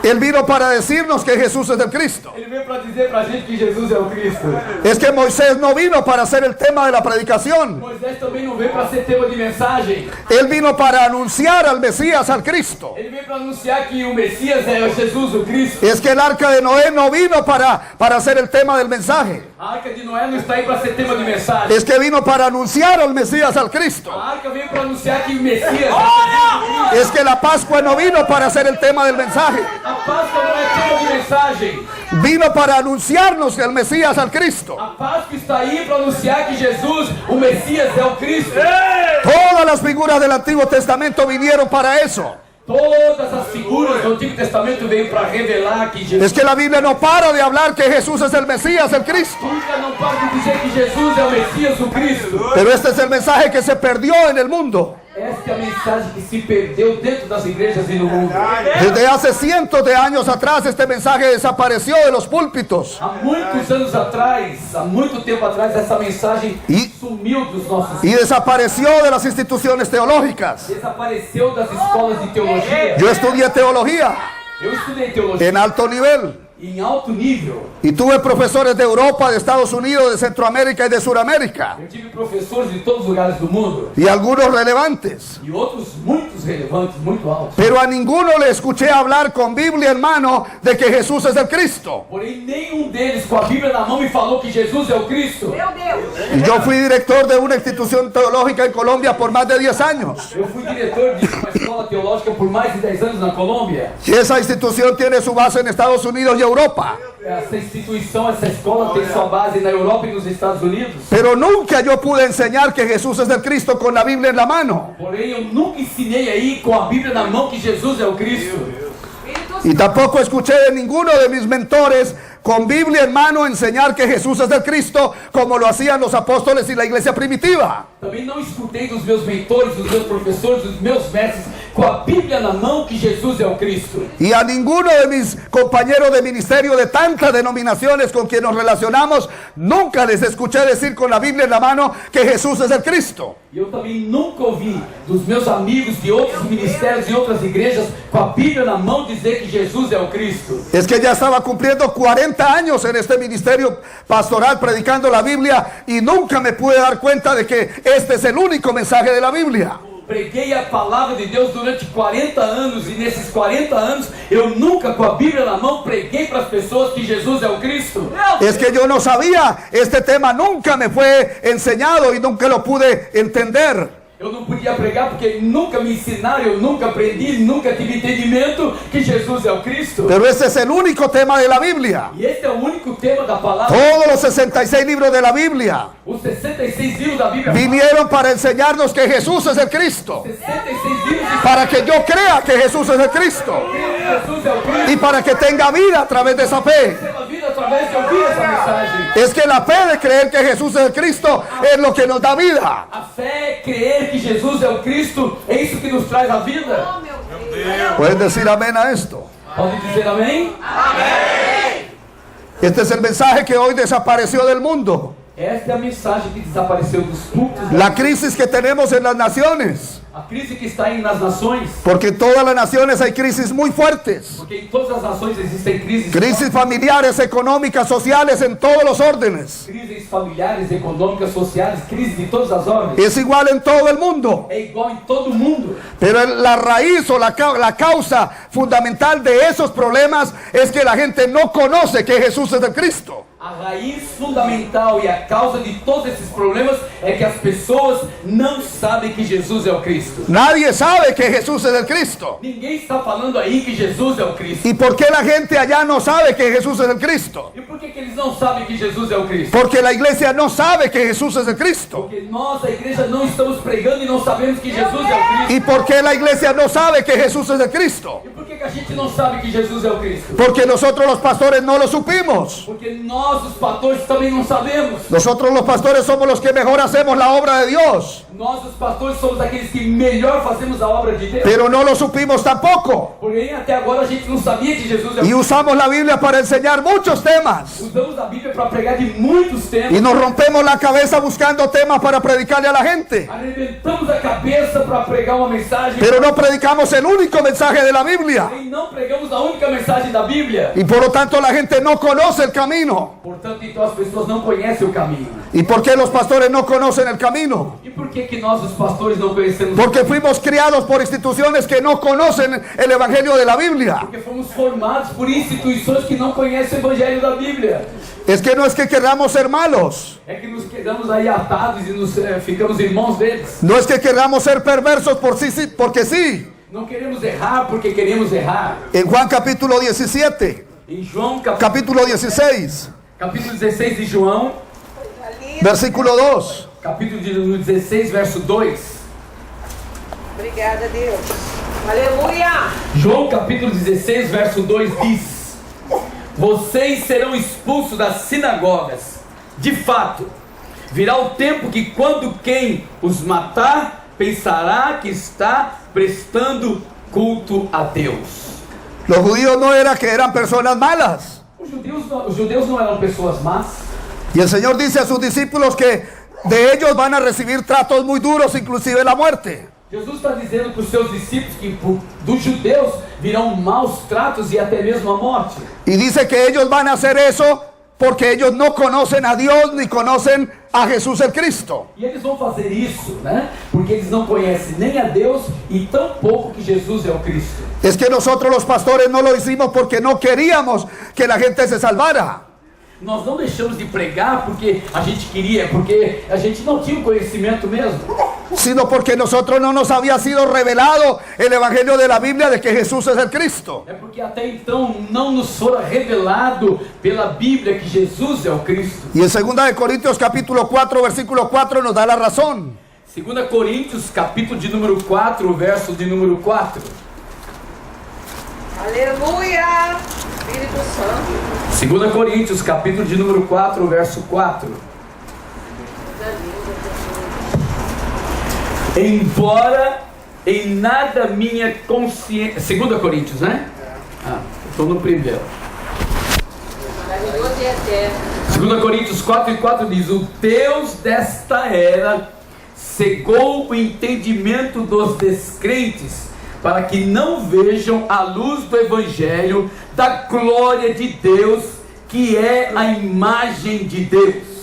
Él vino para decirnos que Jesús es el Cristo. Ele veio para dizer para a gente que Jesus é o Cristo. Es que Moisés no vino para ser el tema de la predicación. Moisés também não veio para ser tema de mensagem. Él vino para anunciar al Mesías, al Cristo. Ele veio para anunciar que o Messias é Jesus, o Cristo. Es que el arca de Noé no vino para ser el tema del mensaje. A arca de Noé não está aí para ser tema de mensagem. Es que vino para anunciar al Mesías, al Cristo. A arca veio para anunciar que o Messias é Jesus, o Cristo. Es que la Pascua no vino para ser el tema del mensaje. A Páscoa não é tema de mensagem. Vino para anunciarnos el Mesías, al Cristo. A Páscoa está aí para anunciar que Jesus, o Messias, é o Cristo. Todas las figuras del Antiguo Testamento vinieron para eso. Todas as figuras do Antigo Testamento veio para revelar que Jesus... Es que la Biblia no para de hablar que Jesús es el Mesías, el Cristo. Nunca não para de dizer que Jesus é o Messias, o Cristo. Pero este es el mensaje que se perdió en el mundo. Esta é a mensagem que se perdeu dentro das igrejas e no mundo. Desde hace cientos de años atrás este mensaje desapareció de los púlpitos. Há muitos anos atrás, há muito tempo atrás, essa mensagem sumiu dos nossos... Y desapareció de las instituciones teológicas. Desapareceu das escolas de teologia. Yo estudié teología Eu estudei teologia en alto nivel. em alto nível. Y tuve profesores de Europa, de Estados Unidos, de Centroamérica y de Sudamérica. Eu tive professores de todos os lugares do mundo. Y algunos relevantes. E outros muitos relevantes, muito altos. Pero a ninguno le escuché hablar con Biblia en mano de que Jesús es el Cristo. Porém, nenhum deles com a Bíblia na mão me falou que Jesus é o Cristo. Meu Deus! Y yo fui director de una institución teológica en Colombia por más de 10 años. Eu fui diretor de uma escola teológica por mais de 10 anos na Colômbia. Y esa institución tiene su base en Estados Unidos y Europa. Essa instituição, essa escola tem sua base na Europa e nos Estados Unidos. Pero nunca yo pude enseñar que Jesús es el Cristo con la Biblia en la mano. Porém, eu nunca ensinei aí com a Bíblia na mão que Jesus é o Cristo. Y tampoco escuché de ninguno de mis mentores con Biblia en mano enseñar que Jesús es el Cristo como lo hacían los apóstoles y la iglesia primitiva. Também não escutei dos meus mentores, dos meus professores, dos meus mestres com a Bíblia na mão que Jesus é o Cristo. Y a ninguno de mis compañeros de ministerio de tantas denominaciones con quienes nos relacionamos, nunca les escuché decir con la Biblia en la mano que Jesús es el Cristo. E eu também nunca ouvi dos meus amigos de outros ministérios e outras igrejas com a Bíblia na mão dizer que Jesus é o Cristo. Es que ya estaba cumpliendo 40 años en este ministerio pastoral predicando la Biblia y nunca me pude dar cuenta de que este es el único mensaje de la Biblia. Preguei a palavra de Deus durante 40 anos e nesses 40 anos eu nunca com a Bíblia na mão preguei para as pessoas que Jesus é o Cristo. Es que yo no sabía, este tema nunca me fue enseñado y nunca lo pude entender. Eu não podia pregar porque nunca me ensinaram, eu nunca aprendi, nunca tive entendimento que Jesus é o Cristo. Pero ese es el único tema de la Biblia. E esse é o único tema da palavra. Todos los 66 libros de la Biblia Os 66 livros da Bíblia. vinieron para enseñarnos que Jesús es el Cristo. 66 livros de Para que yo crea que Jesús es el Cristo. Jesus é o Cristo. Y para que tenga vida a través de esa fe. Receba a vida através de ouvir essa mensagem. Es que la fe de creer que Jesús es el Cristo es lo que nos da vida. A fé, crer que Jesus é o Cristo, é isso que nos traz a vida. Oh, meu Deus. ¿Puedes decir amén a esto? Pode dizer amém? Este es el mensaje que hoy desapareció del mundo. Esta é a mensagem que desapareceu dos cultos. La crisis que tenemos en las naciones. A crise que está aí nas nações. Porque en todas las naciones hay crisis muy fuertes. Porque em todas as nações existem crises. Crisis familiares, económicas, sociales, en todos los órdenes. Crises familiares, econômicas, sociais, crises de todas as ordens. Es igual en todo el mundo. É igual em todo mundo. Pero la raíz o la causa fundamental de esos problemas es que la gente no conoce que Jesús es el Cristo. A raiz fundamental e a causa de todos esses problemas é que as pessoas não sabem que Jesus é o Cristo. Nadie sabe que Jesús es el Cristo. Ninguém está falando aí que Jesus é o Cristo. ¿Y por qué la gente allá no sabe que Jesús es el Cristo? E por que eles não sabem que Jesus é o Cristo? Porque la iglesia no sabe que Jesús es el Cristo. Porque nós, a igreja, não estamos pregando e não sabemos que Jesus é o Cristo. ¿Y por qué la iglesia no sabe que Jesús es el Cristo? E por que a gente não sabe que Jesus é o Cristo? Porque nosotros los pastores no lo supimos. Porque nós, os pastores, também não sabemos. Nosotros los pastores somos los que mejor hacemos la obra de Dios. Nós, os pastores, somos aqueles que melhor fazemos a obra de Deus. Pero no lo supimos tampoco. Porém, até agora a gente não sabia que Jesus é o Y Cristo. usamos la Biblia para enseñar muchos temas. Usamos a Bíblia para pregar de muitos temas. Y nos rompemos la cabeza buscando temas para predicarle a la gente. Arrebentamos a cabeça para pregar uma mensagem. Pero no predicamos el único mensaje de la Biblia. E não pregamos a única mensagem da Bíblia. Y por lo tanto la gente no conoce el camino. Portanto, então as pessoas não conhecem o caminho. ¿Y por qué los pastores no conocen el camino? E por que nós, os pastores, não conhecemos? Porque fuimos criados por instituciones que no conocen el Evangelio de la Biblia. Porque fomos formados por instituições que não conhecem o Evangelho da Bíblia. Es que no es que queramos ser malos. É que nos quedamos aí atados e nos ficamos irmãos deles. No es que queramos ser perversos porque sí. Não queremos errar porque queremos errar. En Juan capítulo 17, Em João, capítulo 16, capítulo 16 de João, versículo 2. capítulo de número 16, verso 2. Obrigada, Deus. Aleluia. João capítulo 16, verso 2 diz: Vocês serão expulsos das sinagogas. De fato, virá o tempo que quando quem os matar pensará que está prestando culto a Deus. Los judíos no era que eran personas malas. Os judeus não eram pessoas más. Y el Señor dice a sus discípulos que de ellos van a recibir tratos muy duros, inclusive la muerte. Jesus está dizendo para os seus discípulos que dos judeus virão maus tratos e até mesmo a morte. Y dice que ellos van a hacer eso porque ellos no conocen a Dios ni conocen a Jesús el Cristo. E eles vão fazer isso, né? Porque eles não conhecem nem a Deus e tão pouco que Jesus é o Cristo. Es que nosotros los pastores no lo hicimos porque no queríamos que la gente se salvara. Nós não deixamos de pregar porque a gente queria, porque a gente não tinha o conhecimento mesmo. Sino porque nosotros no nos había sido revelado el Evangelio de la Biblia de que Jesús es el Cristo. É porque até então não nos fora revelado pela Bíblia que Jesus é o Cristo. Y en 2 Corintios capítulo 4, versículo 4 nos da la razón. 2 Coríntios, capítulo de número 4, verso de número 4. Aleluia. Espírito Santo. 2 Coríntios, capítulo de número 4, verso 4. Embora em nada minha consciência... 2 Coríntios, né? Estou no primeiro. Maravilhoso e eterno. 2 Coríntios 4 e 4 diz: O Deus desta era cegou o entendimento dos descrentes, para que não vejam a luz do Evangelho da glória de Deus, que é a imagem de Deus.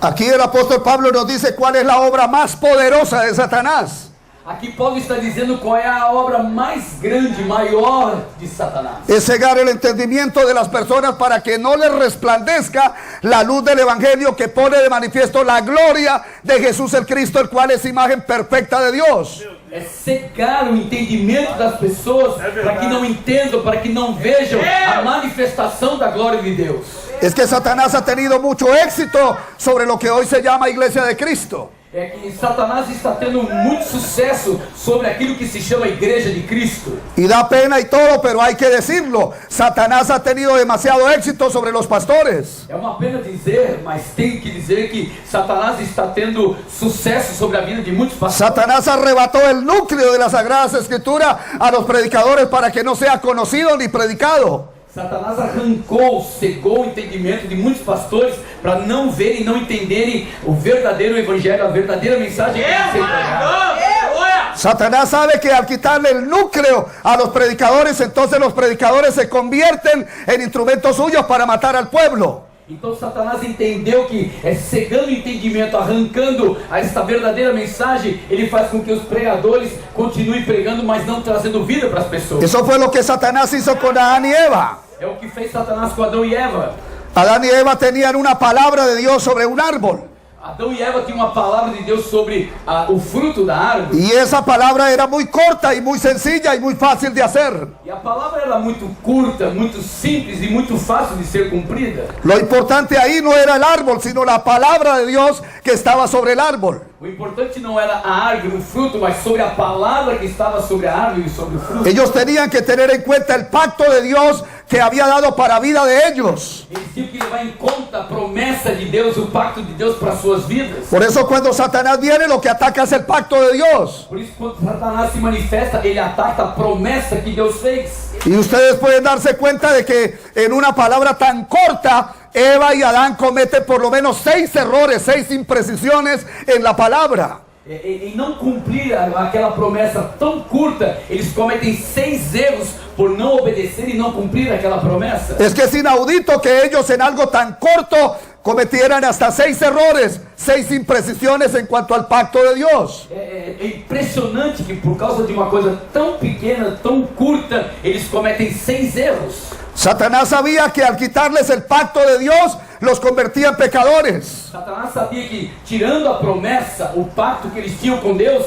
Aquí el apóstol Pablo nos dice cuál es la obra más poderosa de Satanás. Aqui Paulo está dizendo qual é a obra mais grande, maior de Satanás. Es cegar el entendimiento de las personas para que no les resplandezca la luz del evangelio que pone de manifiesto la gloria de Jesús el Cristo, el cual es imagen perfecta de Dios. É cegar o entendimento das pessoas para que não entendam, para que não vejam a manifestação da glória de Deus. Es que Satanás ha tenido mucho éxito sobre lo que hoy se llama Iglesia de Cristo. É que Satanás está tendo muito sucesso sobre aquilo que se chama Igreja de Cristo. Y da pena y todo, pero hay que decirlo. Satanás ha tenido demasiado éxito sobre los pastores. É uma pena dizer, mas tenho que dizer que Satanás está tendo sucesso sobre a vida de muitos pastores. Satanás arrebató el núcleo de las Sagradas Escrituras a los predicadores para que no sea conocido ni predicado. Satanás arrancou, cegou o entendimento de muitos pastores para não verem, não entenderem o verdadeiro evangelho, a verdadeira mensagem que tem que ser pregada. Satanás sabe que al quitarle el núcleo a los predicadores, entonces los predicadores se convierten en instrumentos suyos para matar al pueblo. Então Satanás entendeu que cegando o entendimento, arrancando esta verdadeira mensagem, ele faz com que os pregadores continuem pregando, mas não trazendo vida para as pessoas. Eso fue lo que Satanás hizo con Adán y Eva. É o que fez Satanás com Adão e Eva. Adán y Eva tenían una palabra de Dios sobre un árbol. Adão e Eva tinham uma palavra de Deus sobre o fruto da árvore. Y esa palabra era muy corta y muy sencilla y muy fácil de hacer. E a palavra era muito curta, muito simples e muito fácil de ser cumprida. Lo importante ahí no era el árbol, sino la palabra de Dios que estaba sobre el árbol. O importante não era a árvore, o fruto, mas sobre a palavra que estava sobre a árvore e sobre o fruto. Ellos tenían que tener en cuenta el pacto de Dios que había dado para la vida de ellos. Eles tinham que levar em conta a promessa de Deus, o pacto de Deus para suas vidas. Por eso cuando Satanás viene, lo que ataca es el pacto de Dios. Por isso, quando Satanás se manifesta, ele ataca a promessa que Deus fez. Y ustedes pueden darse cuenta de que en una palabra tan corta, Eva y Adán cometen por lo menos 6 errores, 6 imprecisiones en la palabra. Em não cumprir aquela promessa tão curta, eles cometem 6 erros por não obedecer e não cumprir aquela promessa. Es que es inaudito que ellos en algo tan corto cometieran hasta 6 errores, 6 imprecisiones en cuanto al pacto de Dios. É impressionante que por causa de uma coisa tão pequena, tão curta, eles cometem 6 erros. Satanás sabía que al quitarles el pacto de Dios, los convertía en pecadores. Satanás sabia que tirando a promessa, o pacto que eles tinham com Deus,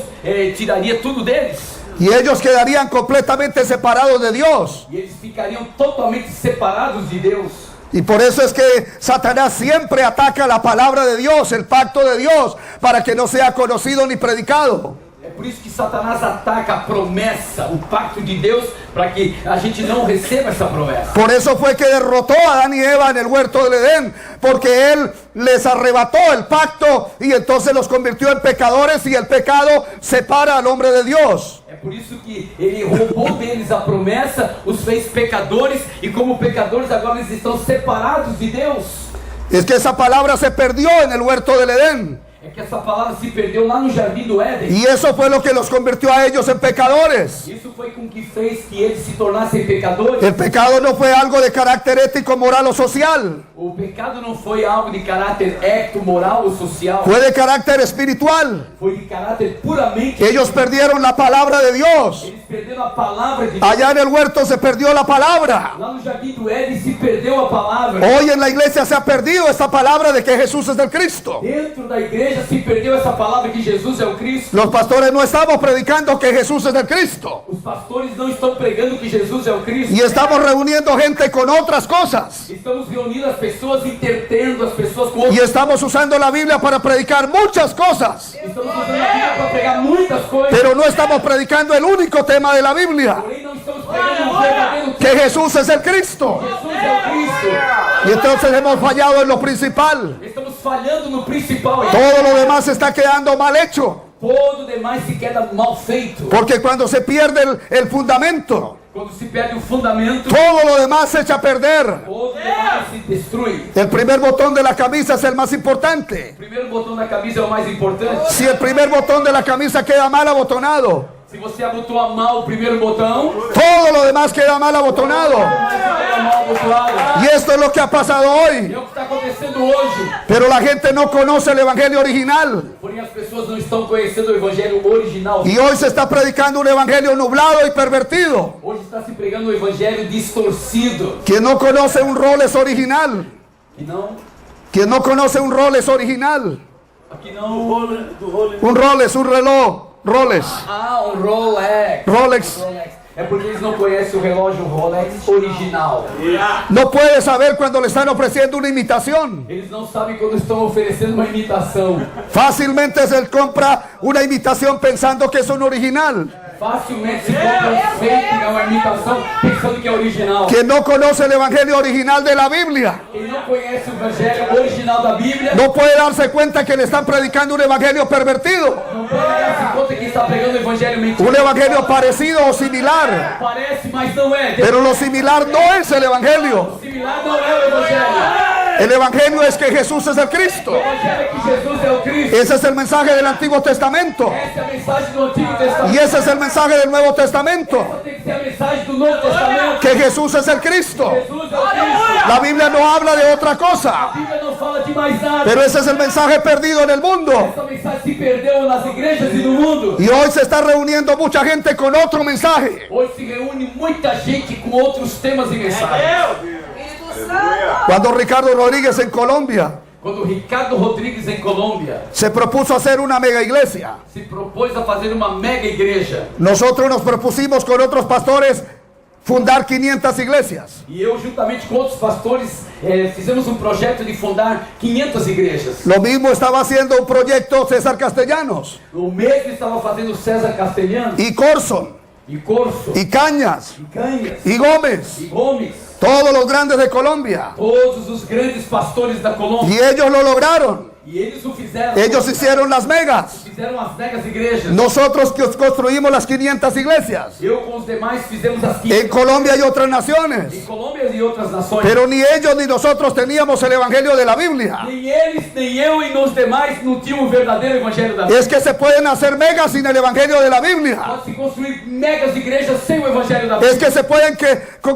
tiraria tudo deles. Y ellos quedarían completamente separados de Dios. E eles ficariam totalmente separados de Deus. Y por eso es que Satanás siempre ataca la palabra de Dios, el pacto de Dios, para que no sea conocido ni predicado. É por isso que Satanás ataca a promessa, o pacto de Deus, para que a gente não receba essa promessa. Por eso fue que derrotó a Adán y Eva en el huerto del Edén, porque él les arrebató el pacto y entonces los convirtió en pecadores, y el pecado separa al hombre de Dios. É por isso que ele roubou deles a promessa, os fez pecadores, e como pecadores agora eles estão separados de Deus. Es que esa palabra se perdió en el huerto del Edén. É que essa palavra se perdeu lá no Jardim do Éden. Y eso fue lo que los convirtió a ellos en pecadores. Isso foi com que fez que eles se tornassem pecadores. El pecado no fue algo de carácter ético, moral o social. O pecado não foi algo de caráter ético, moral ou social. Fue de carácter espiritual. Foi de caráter puramente. Ellos perdieron la palabra de Dios. Eles perderam a palavra de Deus. Allá en el huerto se perdió la palabra. Lá no Jardim do Éden se perdeu a palavra. Hoy en la iglesia se ha perdido esta palabra de que Jesús es el Cristo. Dentro da igreja se perdeu essa palavra que Jesus é o Cristo. Los pastores no estamos predicando que Jesús es el Cristo. Os pastores não estão pregando que Jesus é o Cristo. Y estamos reuniendo gente con otras cosas. Estamos reunindo as pessoas, entretendo as pessoas com Y outras. estamos usando la Biblia para predicar muchas cosas. Estamos usando a Bíblia para pregar muitas coisas. Pero no estamos predicando el único tema de la Biblia, Porém não estamos pregando o verdadeiro que Jesús es el Cristo. Jesus é o Cristo. Y entonces hemos fallado en lo principal. Estamos falhando no principal. Todo lo demás está quedando mal hecho. Todo demais se queda mal feito. Porque cuando se pierde el fundamento, Quando se perde o fundamento, todo lo demás se echa a perder. todo demais se destrui. El primer botón de la camisa es el más importante. O primeiro botão da camisa é o mais importante. Si el primer botón de la camisa queda mal abotonado, Se você abotoa mal o primeiro botão, todo lo demás queda mal abotonado. fica mal abotoado. Y esto es lo que ha pasado E hoy. é o que está acontecendo hoje. Pero la gente no conoce el evangelio original. Porém, as pessoas não estão conhecendo o evangelho original. Y hoy se está predicando un evangelio nublado y pervertido. Hoje está se pregando o evangelho distorcido. Quien no conoce un Rolex original. Que não, Quien no conoce un Rolex original. que não. Un Rolex, un reloj. Rolex. Ah, um Rolex. Rolex. É porque eles não conhecem o relógio Rolex original. No puede saber cuando le están ofreciendo una imitación. Eles não sabem quando estão oferecendo uma imitação. Fácilmente se compra una imitación pensando que es un original. Facilmente se compra um fake, não uma imitação, pensando que é original. Quien no conoce el evangelio original de la Biblia Quem não conhece o evangelho original da Bíblia, no puede darse cuenta que le están predicando un evangelio pervertido, não pode dar-se conta que está pregando o evangelho un mentiroso. evangelio parecido o similar. Parece, mas não é. Pero lo similar no es el evangelio. Similar não é o evangelho. El evangelio es que Jesús es el Cristo. O evangelho é que Jesus é o Cristo. Ese es el mensaje del Antiguo Testamento. Essa é a mensagem do Antigo Testamento. Y ese es el mensaje del Nuevo Testamento. Essa tem que ser a mensagem do Novo Testamento. Que Jesús es el Cristo. Jesus é o Cristo. La Biblia no habla de otra cosa. A Bíblia não fala de mais nada. Pero ese es el mensaje perdido en el mundo. Essa mensagem se perdeu nas igrejas e no mundo. Y hoy se está reuniendo mucha gente con otro mensaje. Hoje se reúne muita gente com outros temas e mensagens. Espírito Santo. Cuando Ricardo Rodríguez en Colombia Quando Ricardo Rodrigues em Colômbia se propuso hacer una mega iglesia, se propôs a fazer uma mega igreja, nosotros nos propusimos con otros pastores fundar 500 iglesias. e eu juntamente com outros pastores fizemos um projeto de fundar 500 igrejas. Lo mismo estaba haciendo un proyecto César Castellanos O mesmo estava fazendo César Castelhano y Corson e Corso y Cañas e Canhas y Gómez, e Gomes, todos los grandes de Colombia. todos os grandes pastores da Y Colômbia. ellos lo lograron. E eles o fizeram. Ellos hicieron las megas. Fizeram as megas igrejas. Nosotros que construimos las 500 iglesias. Eu com os demais fizemos as En 500 Colombia y otras naciones. em Colômbia e outras nações. Pero ni ellos ni nosotros teníamos el evangelio de la Biblia. Nem eles, nem eu e nos demais não tinham o verdadeiro evangelho da Bíblia. Es que se pueden hacer megas sin el evangelio de la Biblia. Pode-se construir megas igrejas sem o evangelho da Es Bíblia. que se pueden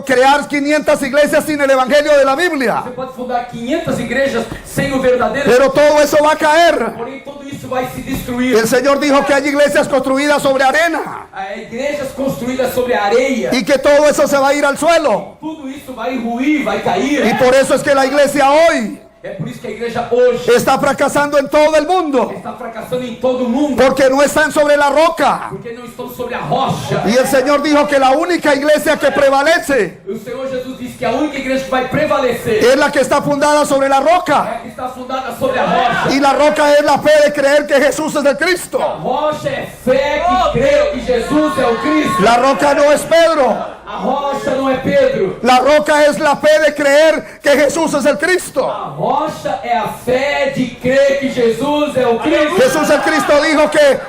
crear 500 iglesias sin el evangelio de la Biblia. Você pode fundar 500 igrejas sem o verdadeiro. Pero todo eso va a caer. Porém, tudo isso vai se destruir. El Señor dijo que hay iglesias construidas sobre arena Há igrejas construídas sobre areia. y que todo eso se va a ir al suelo. Tudo isso vai ruir, vai cair. Y por eso es que la iglesia hoy É por isso que a igreja hoje está fracasando en todo el mundo. está fracassando em todo o mundo. Porque no están sobre la roca. Porque não estão sobre a rocha. Y el Señor dijo que la única iglesia que prevalece E o Senhor Jesus disse que a única igreja que vai prevalecer es la que está fundada sobre la é roca. a que está fundada sobre a rocha. Y la roca es la fe de creer que Jesús es el A Cristo. rocha é fé que crê que Jesus é o Cristo. La roca no es Pedro. A rocha não é Pedro. La roca es la fe de creer que Jesús es el Cristo. A rocha é a fé de crer que Jesus é o Cristo. Jesús el Cristo dijo que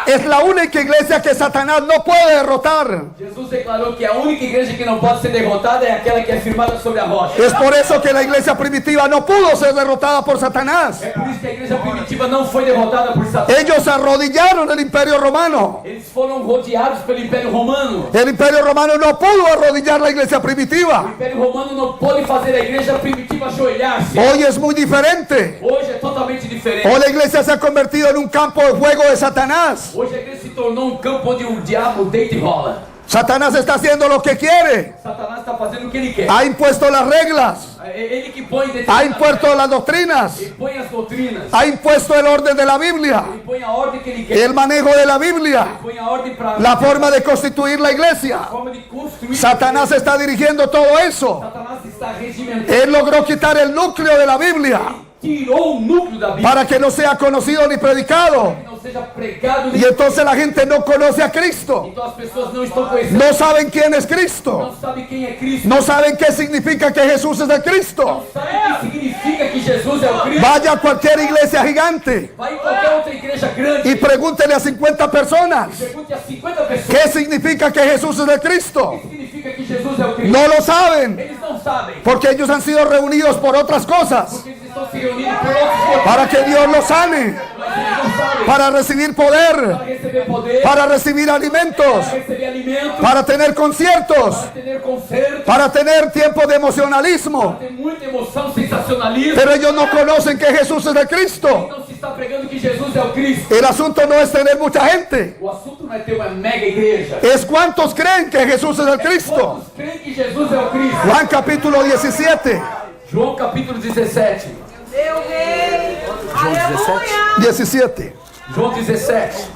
es la única iglesia que Satanás no puede derrotar. Jesus declarou que a única igreja que não pode ser derrotada é aquela que é firmada sobre a rocha. Es por eso que la iglesia primitiva no pudo ser derrotada por Satanás. É por isso que a igreja primitiva não foi derrotada por Satanás. Ellos se arrodillaron en el imperio romano. Eles foram rodeados pelo Império Romano. El imperio romano no pudo arrodillar la iglesia O primitiva. Império Romano não pôde fazer a igreja primitiva ajoelhar-se. Hoy es muy diferente. Hoje é totalmente diferente. Hoy la iglesia se ha convertido en un campo de juego de Satanás. Hoje a igreja se tornou um campo onde o diabo deita e rola. Satanás está haciendo lo que quiere. Satanás está fazendo o que ele quer. Ha impuesto las reglas. É ele que põe Ha impuesto las doctrinas. Ele põe as doutrinas. Ha impuesto el orden de la Biblia. Ele põe a ordem que ele quer. El manejo de la Biblia. Põe a ordem para La forma de constituir la iglesia. a forma de construir. Satanás está dirigiendo todo eso. Satanás está regimentando. Él logró quitar el núcleo de la Biblia Tirou o núcleo da Bíblia. para que no sea conocido ni predicado. Que não seja pregado nem. Y entonces la gente no conoce a Cristo. Então as pessoas não estão conhecendo. No saben quién es Cristo. Não sabem quem é Cristo. No saben qué significa que Jesús es el Cristo. Não sabem o que significa que Jesus é o Cristo. Vaya a cualquier iglesia gigante Vai em qualquer outra igreja grande. y pregúntele a 50 personas Pergunte a 50 pessoas. qué significa que Jesús es el Cristo. O que significa que Jesus é o Cristo. No lo saben Eles não sabem. porque ellos han sido reunidos por otras cosas Porque eles estão se reunindo por outros motivos. para que Dios los sane. Mas eles não sabem. para recibir poder, Para receber poder, para recibir alimentos, para receber alimento, para tener conciertos, para ter concerto, para tener tiempo de emocionalismo. ter muita emoção, sensacionalismo. Pero ellos no conocen que Jesús es el Cristo. Então se está pregando que Jesus é o Cristo. El asunto no es tener mucha gente, O assunto não é ter uma mega igreja. es cuántos creen que Jesús es el Cristo. Quantos creem que Jesus é o Cristo? Juan capítulo 17, João capítulo 17. Meu rei. Aleluia. 17. João 17.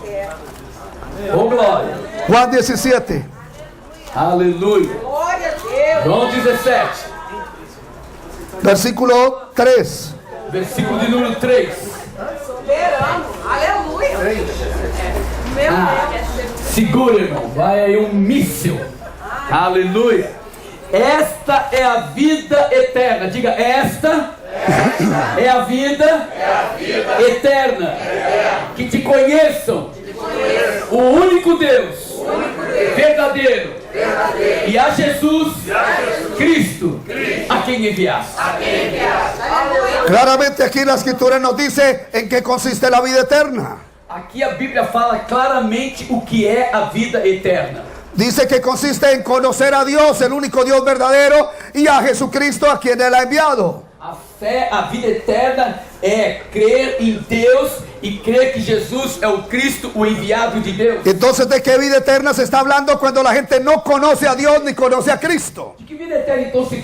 Oh glória. Juan 17, Aleluia. Glória a Deus. João 17. versículo 3. Versículo de número 3. Soberano. Aleluia. Meu Deus. Segura, irmão. Vai aí um míssil. Aleluia. Esta é a vida eterna. Diga, esta é a vida eterna. Que te conheçam. O único Deus. Verdadeiro. E a Jesus Cristo. A quem enviaste. Claramente aquí la escritura nos dice en qué consiste la vida eterna. Aqui a Bíblia fala claramente o que é a vida eterna. Dice que consiste en conocer a Dios, el único Dios verdadero, y a Jesucristo a quien Él ha enviado. A fé, a vida eterna é crer em Deus e crer que Jesus é o Cristo, o enviado de Deus. Entonces, ¿de qué vida eterna se está hablando cuando la gente no conoce a Dios ni conoce a Cristo? De que vida eterna estão se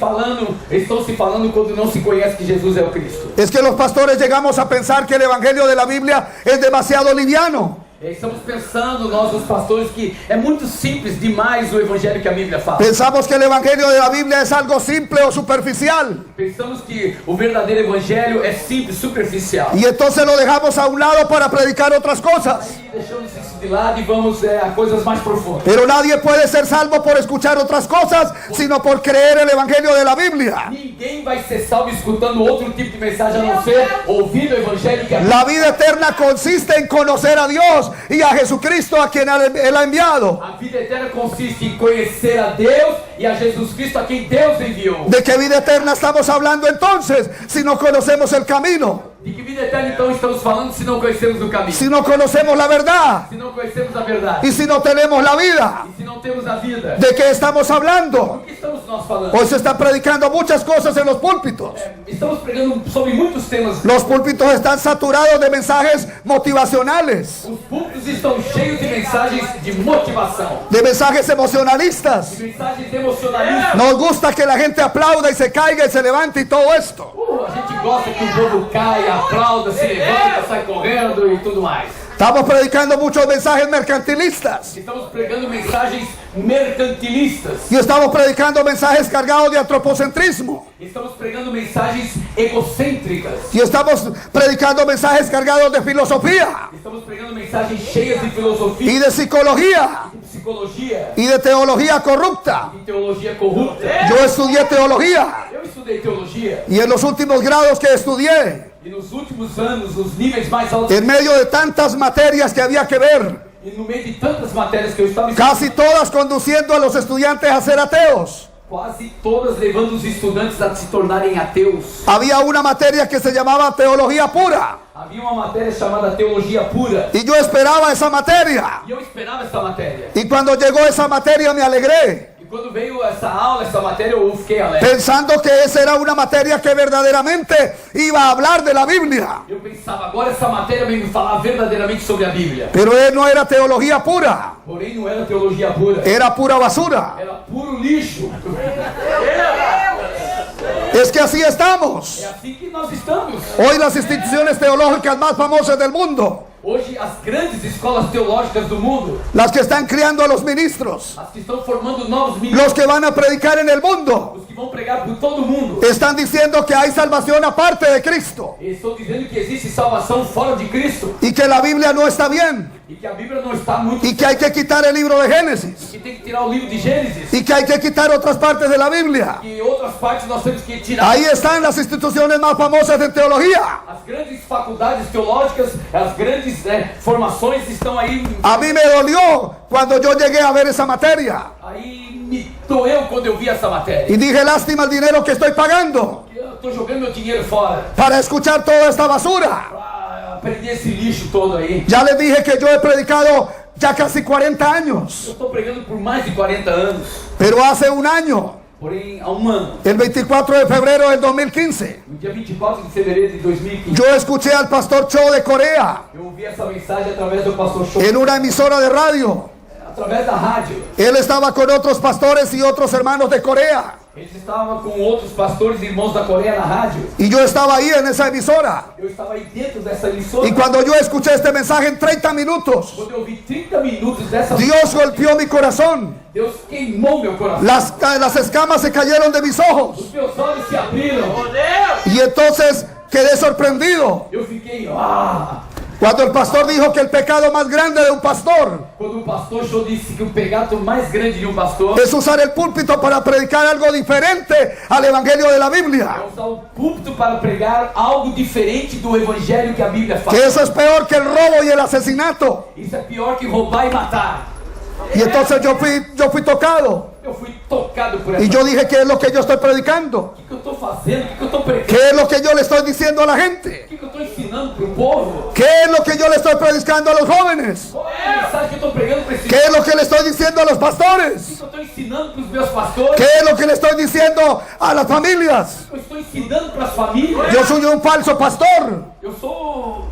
falando quando não se conhece que Jesus é o Cristo? Es que los pastores llegamos a pensar que el Evangelio de la Biblia es demasiado liviano. Estamos pensando, nós os pastores, que é muito simples demais o evangelho que a Bíblia fala. Pensamos que el Evangelio de la Biblia es algo simple o superficial. Pensamos que o verdadeiro evangelho é simples, superficial. Y entonces lo dejamos a un lado para predicar otras cosas. E deixamos isso de lado e vamos a coisas mais profundas. Pero nadie puede ser salvo por escuchar otras cosas, sino por creer el Evangelio de la Biblia. Ninguém vai ser salvo escutando outro tipo de mensagem a não ser ouvindo o evangelho que a Bíblia. La vida eterna consiste en conocer a Dios y a Jesucristo a quien Él ha enviado. A vida eterna consiste em conhecer a Deus e a Jesus Cristo a quem Deus enviou. ¿De qué vida eterna estamos hablando entonces si no conocemos el camino? De que vida eterna então estamos falando se não conhecemos o caminho? Si no conocemos la verdad Se não conhecemos a verdade? y si no tenemos la vida, E se não temos a vida? ¿de qué estamos hablando? O que estamos nós falando? Hoy se están predicando muchas cosas en los púlpitos. Estamos pregando sobre muitos temas. Los púlpitos están saturados de mensajes motivacionales, Os púlpitos estão cheios de mensagens de motivação, de mensajes emocionalistas. de mensagens emocionalistas. Nos gusta que la gente aplauda y se caiga y se levante y todo esto. A gente gosta que o povo caia, aplauda, se levanta, sai correndo e tudo mais. Estamos predicando muchos mensajes mercantilistas Estamos pregando mensagens mercantilistas. y estamos predicando mensajes cargados de antropocentrismo Estamos pregando mensagens egocêntricas. y estamos predicando mensajes cargados de filosofía Estamos pregando mensagens cheias de filosofia, y de psicología de psicologia, y de teología corrupta. de teologia corrupta. Yo estudié teología Eu estudei teologia y en los últimos grados que estudié, e nos últimos anos, os níveis mais altos, en medio de tantas materias que había que ver, e no meio de tantas matérias que eu estava casi todas conduciendo a los estudiantes a ser ateos, quase todas levando os estudantes a se tornarem ateus. había una materia que se llamaba teología pura Havia uma matéria chamada teologia pura. y yo esperaba esa materia. E eu esperava essa matéria. Y cuando llegó esa materia me alegré, E quando veio essa aula, essa matéria, eu fiquei alegre. pensando que esa era una materia que verdaderamente iba a hablar de la Biblia. Eu pensava, agora essa matéria vem me falar verdadeiramente sobre a Bíblia. Pero no era teología pura, Porém, não era teologia pura. era pura basura. Era puro lixo. Es que así estamos. É assim que nós estamos. Hoy las instituciones teológicas más famosas del mundo, Hoje, as grandes escolas teológicas do mundo, las que están criando a los ministros, as que estão formando novos ministros, los que van a predicar en el mundo, os que vão pregar por todo mundo, están diciendo que hay salvación aparte de Cristo eles estão dizendo que existe salvação fora de Cristo y que la Biblia no está bien e que a Bíblia não está muito, y que hay que quitar el libro de Génesis que tem que tirar o livro de Gênesis y que hay que quitar otras partes de la Biblia. e outras partes nós temos que tirar. Ahí están las instituciones más famosas en teología. As grandes faculdades teológicas, as grandes formações estão aí. A mí me dolió cuando yo llegué a ver esa materia Aí me doeu quando eu vi essa matéria. y dije, lástima el dinero que estoy pagando Eu estou jogando meu dinheiro fora para escuchar toda esta basura. para perder esse lixo todo aí. Ya les dije que yo he predicado ya casi 40 años, Eu estou pregando por mais de 40 anos. pero hace un año, Porém, há um ano, el 24 de febrero del 2015, no dia 24 de fevereiro de 2015, yo escuché al pastor Cho de Corea eu ouvi essa mensagem através do pastor Show, en una emisora de radio. através da rádio. Él estaba con otros pastores y otros hermanos de Corea. Eles estavam com outros pastores e irmãos da Coreia na rádio. Y yo estaba ahí en esa emisora. Eu estava aí dentro dessa emissora. Y cuando yo escuché este mensaje en 30 minutos, Quando eu ouvi 30 minutos dessa Dios golpeó mi corazón. Deus queimou meu coração. Las escamas se cayeron de mis ojos. Os meus olhos se abriram. Y entonces quedé sorprendido. Eu fiquei, Cuando el pastor dijo que el pecado más grande de un pastor Quando o pastor Show disse que o pecado mais grande de um pastor es usar el púlpito para predicar algo diferente al evangelio de la é Biblia. usar o púlpito para pregar algo diferente do evangelho que a Bíblia fala. Que eso es peor que el robo y el asesinato. Isso é pior que roubar e matar. Y entonces yo fui tocado. Eu fui tocado por essa. Y yo dije, ¿qué es lo que yo estoy predicando? O que eu estou fazendo? O que eu estou pregando? ¿Qué es lo que yo le estoy diciendo a la gente? O que eu estou ensinando para o povo? ¿Qué es lo que yo le estoy predicando a los jóvenes? Qual é a mensagem que eu estou pregando para esse ¿Qué es lo que le estoy diciendo a los pastores? O que eu estou ensinando para os meus pastores? ¿Qué es lo que le estoy diciendo a las familias? Eu estou ensinando para as famílias. Yo soy un falso pastor. Eu sou.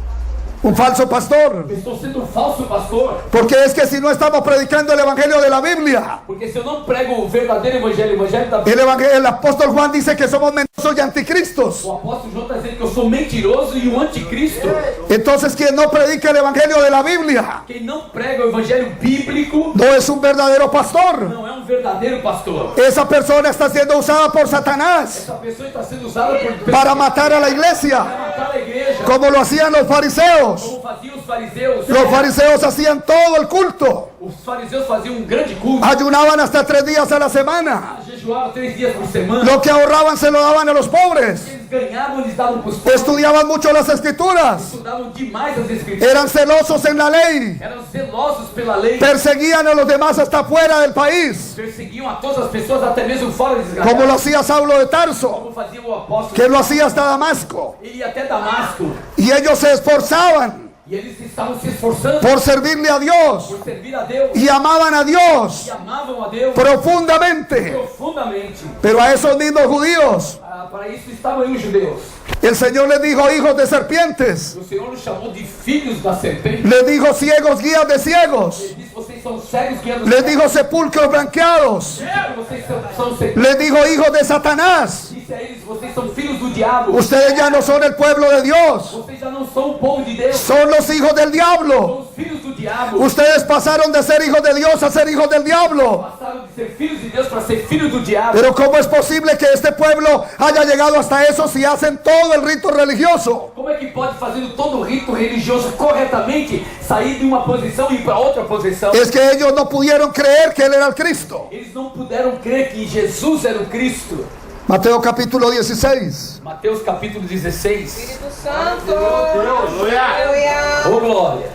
Un falso pastor. Eu estou sendo um falso pastor. Porque es que si no estamos predicando el evangelio de la Biblia, Porque se eu não prego o verdadeiro evangelho, o evangelho da Bíblia, el apóstol Juan dice que somos mentirosos y anticristos. o apóstolo João está dizendo que eu sou mentiroso e um anticristo. Entonces quien no predica el evangelio de la Biblia Quem não prega o evangelho bíblico no es un verdadero pastor. não é um verdadeiro pastor. Esa persona está siendo usada por Satanás Essa pessoa está sendo usada por para matar a la iglesia, para matar a igreja. como lo hacían los fariseos. Como faziam os fariseus. Los fariseos hacían todo el culto, Os fariseus faziam um grande culto. ayunaban hasta 3 días a la semana. Jejuavam 3 dias por semana. Lo que ahorraban se lo daban a los pobres. Eles ganhavam, eles davam para os pobres. Estudiaban mucho las escrituras, Estudavam demais as escrituras. eran celosos en la lei, Eram zelosos pela lei. perseguían a los demás hasta fuera del país, Perseguiam a todas as pessoas, até mesmo fora de Israel. como lo hacía Saulo de Tarso, Como fazia o apóstolo. que lo hacía hasta Damasco. Ele ia até Damasco. Y ellos se esforzaban E eles estavam se esforçando por servirle a Dios por servir a Deus. y amaban a Dios E amavam a Deus profundamente. profundamente. Pero a esos mismos judíos, Para isso estavam aí os judeus. el Señor les dijo hijos de serpientes, O Senhor os chamou de filhos da serpente. les dijo ciegos guías de ciegos, Ele disse: vocês são cegos guiando os les cegos. dijo sepulcros blanqueados, Vocês são cegos. les dijo hijos de Satanás. Disse a eles: vocês são filhos do diabo. Ustedes ya no son el pueblo de Dios, Vocês já não são o povo de Deus. son los hijos del diablo. São os filhos do diabo. Ustedes pasaron de ser hijos de Dios a ser hijos del diablo. Passaram de ser filhos de Deus para ser filhos do diabo. Pero ¿cómo es posible que este pueblo haya llegado hasta eso si hacen todo el rito religioso? Como é que pode, fazendo todo o rito religioso corretamente, sair de uma posição e ir para outra posição? Es que ellos no pudieron creer que Él era el Cristo. Eles não puderam crer que Jesus era o Cristo. Mateo capítulo 16. Mateus capítulo 16. Espírito Santo. Aleluia. Ô glória!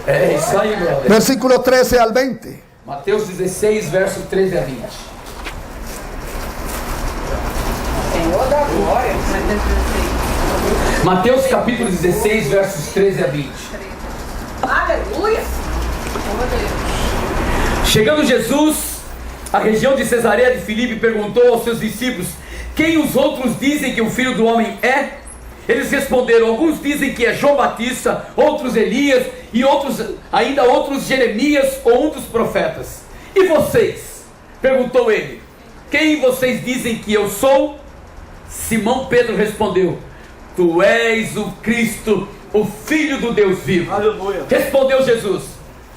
É isso aí, glória. Versículo 13 al 20. Mateus 16, verso 13 a 20. Senhor da glória. Mateus capítulo 16, versos 13 a 20. Aleluia. Chegando Jesus à região de Cesareia de Filipe, perguntou aos seus discípulos: quem os outros dizem que o Filho do Homem é? Eles responderam: alguns dizem que é João Batista, outros Elias e ainda outros Jeremias ou um dos profetas. E vocês? Perguntou ele: quem vocês dizem que eu sou? Simão Pedro respondeu: tu és o Cristo, o Filho do Deus vivo. Aleluia. Respondeu Jesus: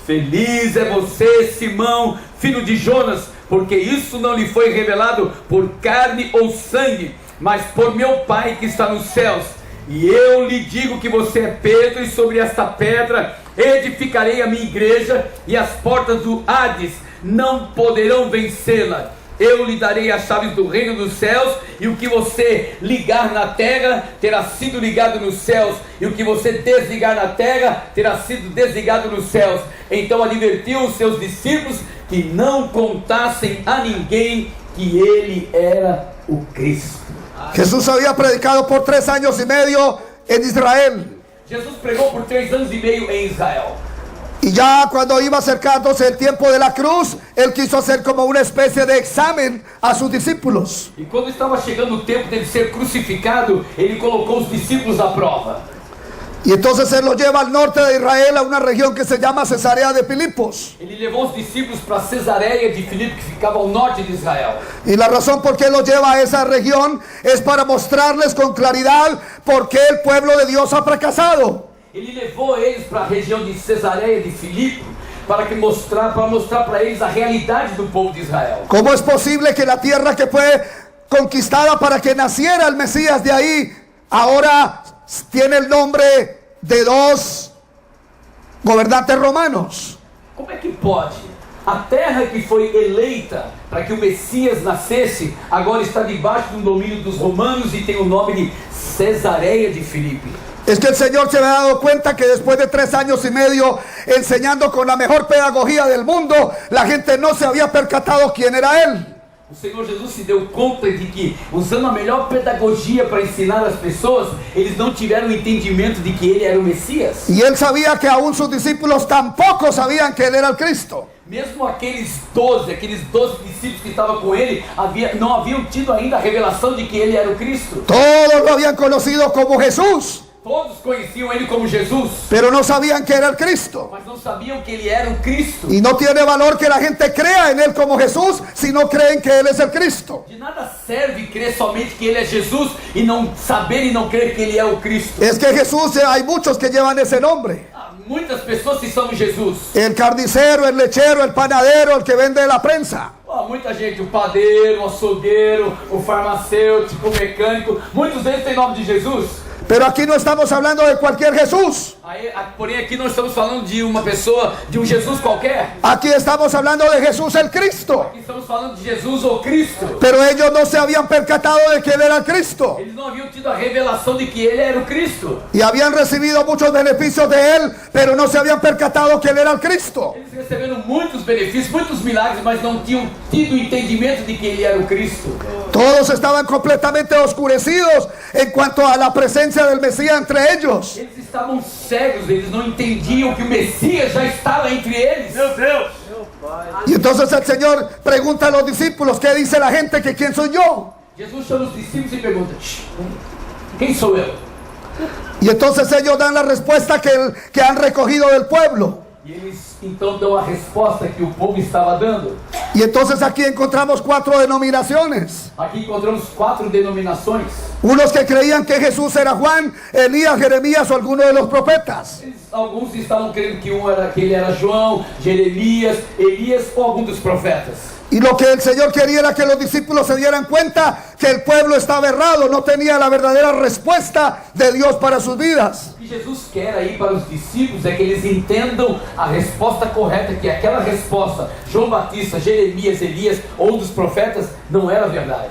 feliz é você, Simão, filho de Jonas, porque isso não lhe foi revelado por carne ou sangue, mas por meu Pai que está nos céus. E eu lhe digo que você é Pedro, e sobre esta pedra edificarei a minha igreja, e as portas do Hades não poderão vencê-la. Eu lhe darei as chaves do reino dos céus, e o que você ligar na terra terá sido ligado nos céus, e o que você desligar na terra terá sido desligado nos céus. Então advertiu os seus discípulos que não contassem a ninguém que ele era o Cristo. Jesús había predicado por 3 años y medio en Israel. Jesus pregou por 3 anos e meio em Israel. Y ya cuando iba acercándose el tiempo de la cruz, él quiso hacer como una especie de examen a sus discípulos. E quando estava chegando o tempo dele ser crucificado, ele colocou os discípulos à prova. Y entonces él los lleva al norte de Israel, a una región que se llama Cesarea de Filipos. Ele levou os discípulos para Cesareia de Filipe, que ficava ao norte de Israel. Y la razón por qué los lleva a esa región es para mostrarles con claridad por qué el pueblo de Dios ha fracasado. Ele levou eles para a região de Cesareia de Filipe para mostrar para eles a realidade do povo de Israel. ¿Cómo es posible que la tierra que fue conquistada para que naciera el Mesías de ahí, ahora tiene el nombre de 2 gobernantes romanos? Como é que pode? A terra que foi eleita para que o Messias nascesse, agora está debaixo do domínio dos romanos e tem o nome de Cesareia de Filipe. Es que el Señor se había dado cuenta que después de 3 años y medio enseñando con la mejor pedagogía del mundo, la gente no se había percatado quién era Él. O Senhor Jesus se deu conta de que, usando a melhor pedagogia para ensinar as pessoas, eles não tiveram o entendimento de que Ele era o Messias. Y Él sabía que aún sus discípulos tampoco sabían que Él era el Cristo. Mesmo aqueles 12 discípulos que estavam com Ele, não haviam tido ainda a revelação de que Ele era o Cristo. Todos lo habían conocido como Jesús, Todos conheciam Ele como Jesus, pero no sabían que era el Cristo. mas não sabiam que Ele era o Cristo. Y no tiene valor que la gente crea en Él como Jesús si no creen que Él es el Cristo. De nada serve crer somente que Ele é Jesus e não saber e não crer que Ele é o Cristo. Es que Jesús, hay muchos que llevan ese nombre. Há muitas pessoas que são Jesus. El carnicero, el lechero, el panadero, el que vende la prensa. Há muita gente, o padeiro, o açougueiro, o farmacêutico, o mecânico, muitos deles têm nome de Jesus. Pero aquí no estamos hablando de cualquier Jesús. Porém aqui não estamos falando de uma pessoa, de um Jesus qualquer. Aquí estamos hablando de Jesús el Cristo. Aqui estamos falando de Jesus ou Cristo. Pero ellos no se habían percatado de que Él era el Cristo. Eles não haviam tido a revelação de que Ele era o Cristo. Y habían recibido muchos beneficios de Él, pero no se habían percatado que Él era el Cristo. Eles receberam muitos benefícios, muitos milagres, mas não tinham tido o entendimento de que Ele era o Cristo. Todos estaban completamente oscurecidos en cuanto a la presencia del Mesías entre ellos. Eles estavam cegos, eles não entendiam que o Messias já estava entre eles. Meu Deus! Y entonces el Señor pregunta a los discípulos, ¿qué dice la gente que quién soy yo? Jesus chama os discípulos e pergunta: quem sou eu? Y entonces ellos dan la respuesta que han recogido del pueblo. E eles então dão a resposta que o povo estava dando. Y entonces aquí encontramos 4 denominaciones. Aqui encontramos 4 denominações. Unos que creían que Jesús era Juan, Elías, Jeremías o alguno de los profetas. Alguns estavam crendo que ele era João, Jeremias, Elias ou algum dos profetas. Y lo que el Señor quería era que los discípulos se dieran cuenta que el pueblo estaba errado, no tenía la verdadera respuesta de Dios para sus vidas. O que Jesus quer aí para os discípulos é que eles entendam a resposta correta, que aquela resposta, João Batista, Jeremias, Elias ou um dos profetas, não era verdade.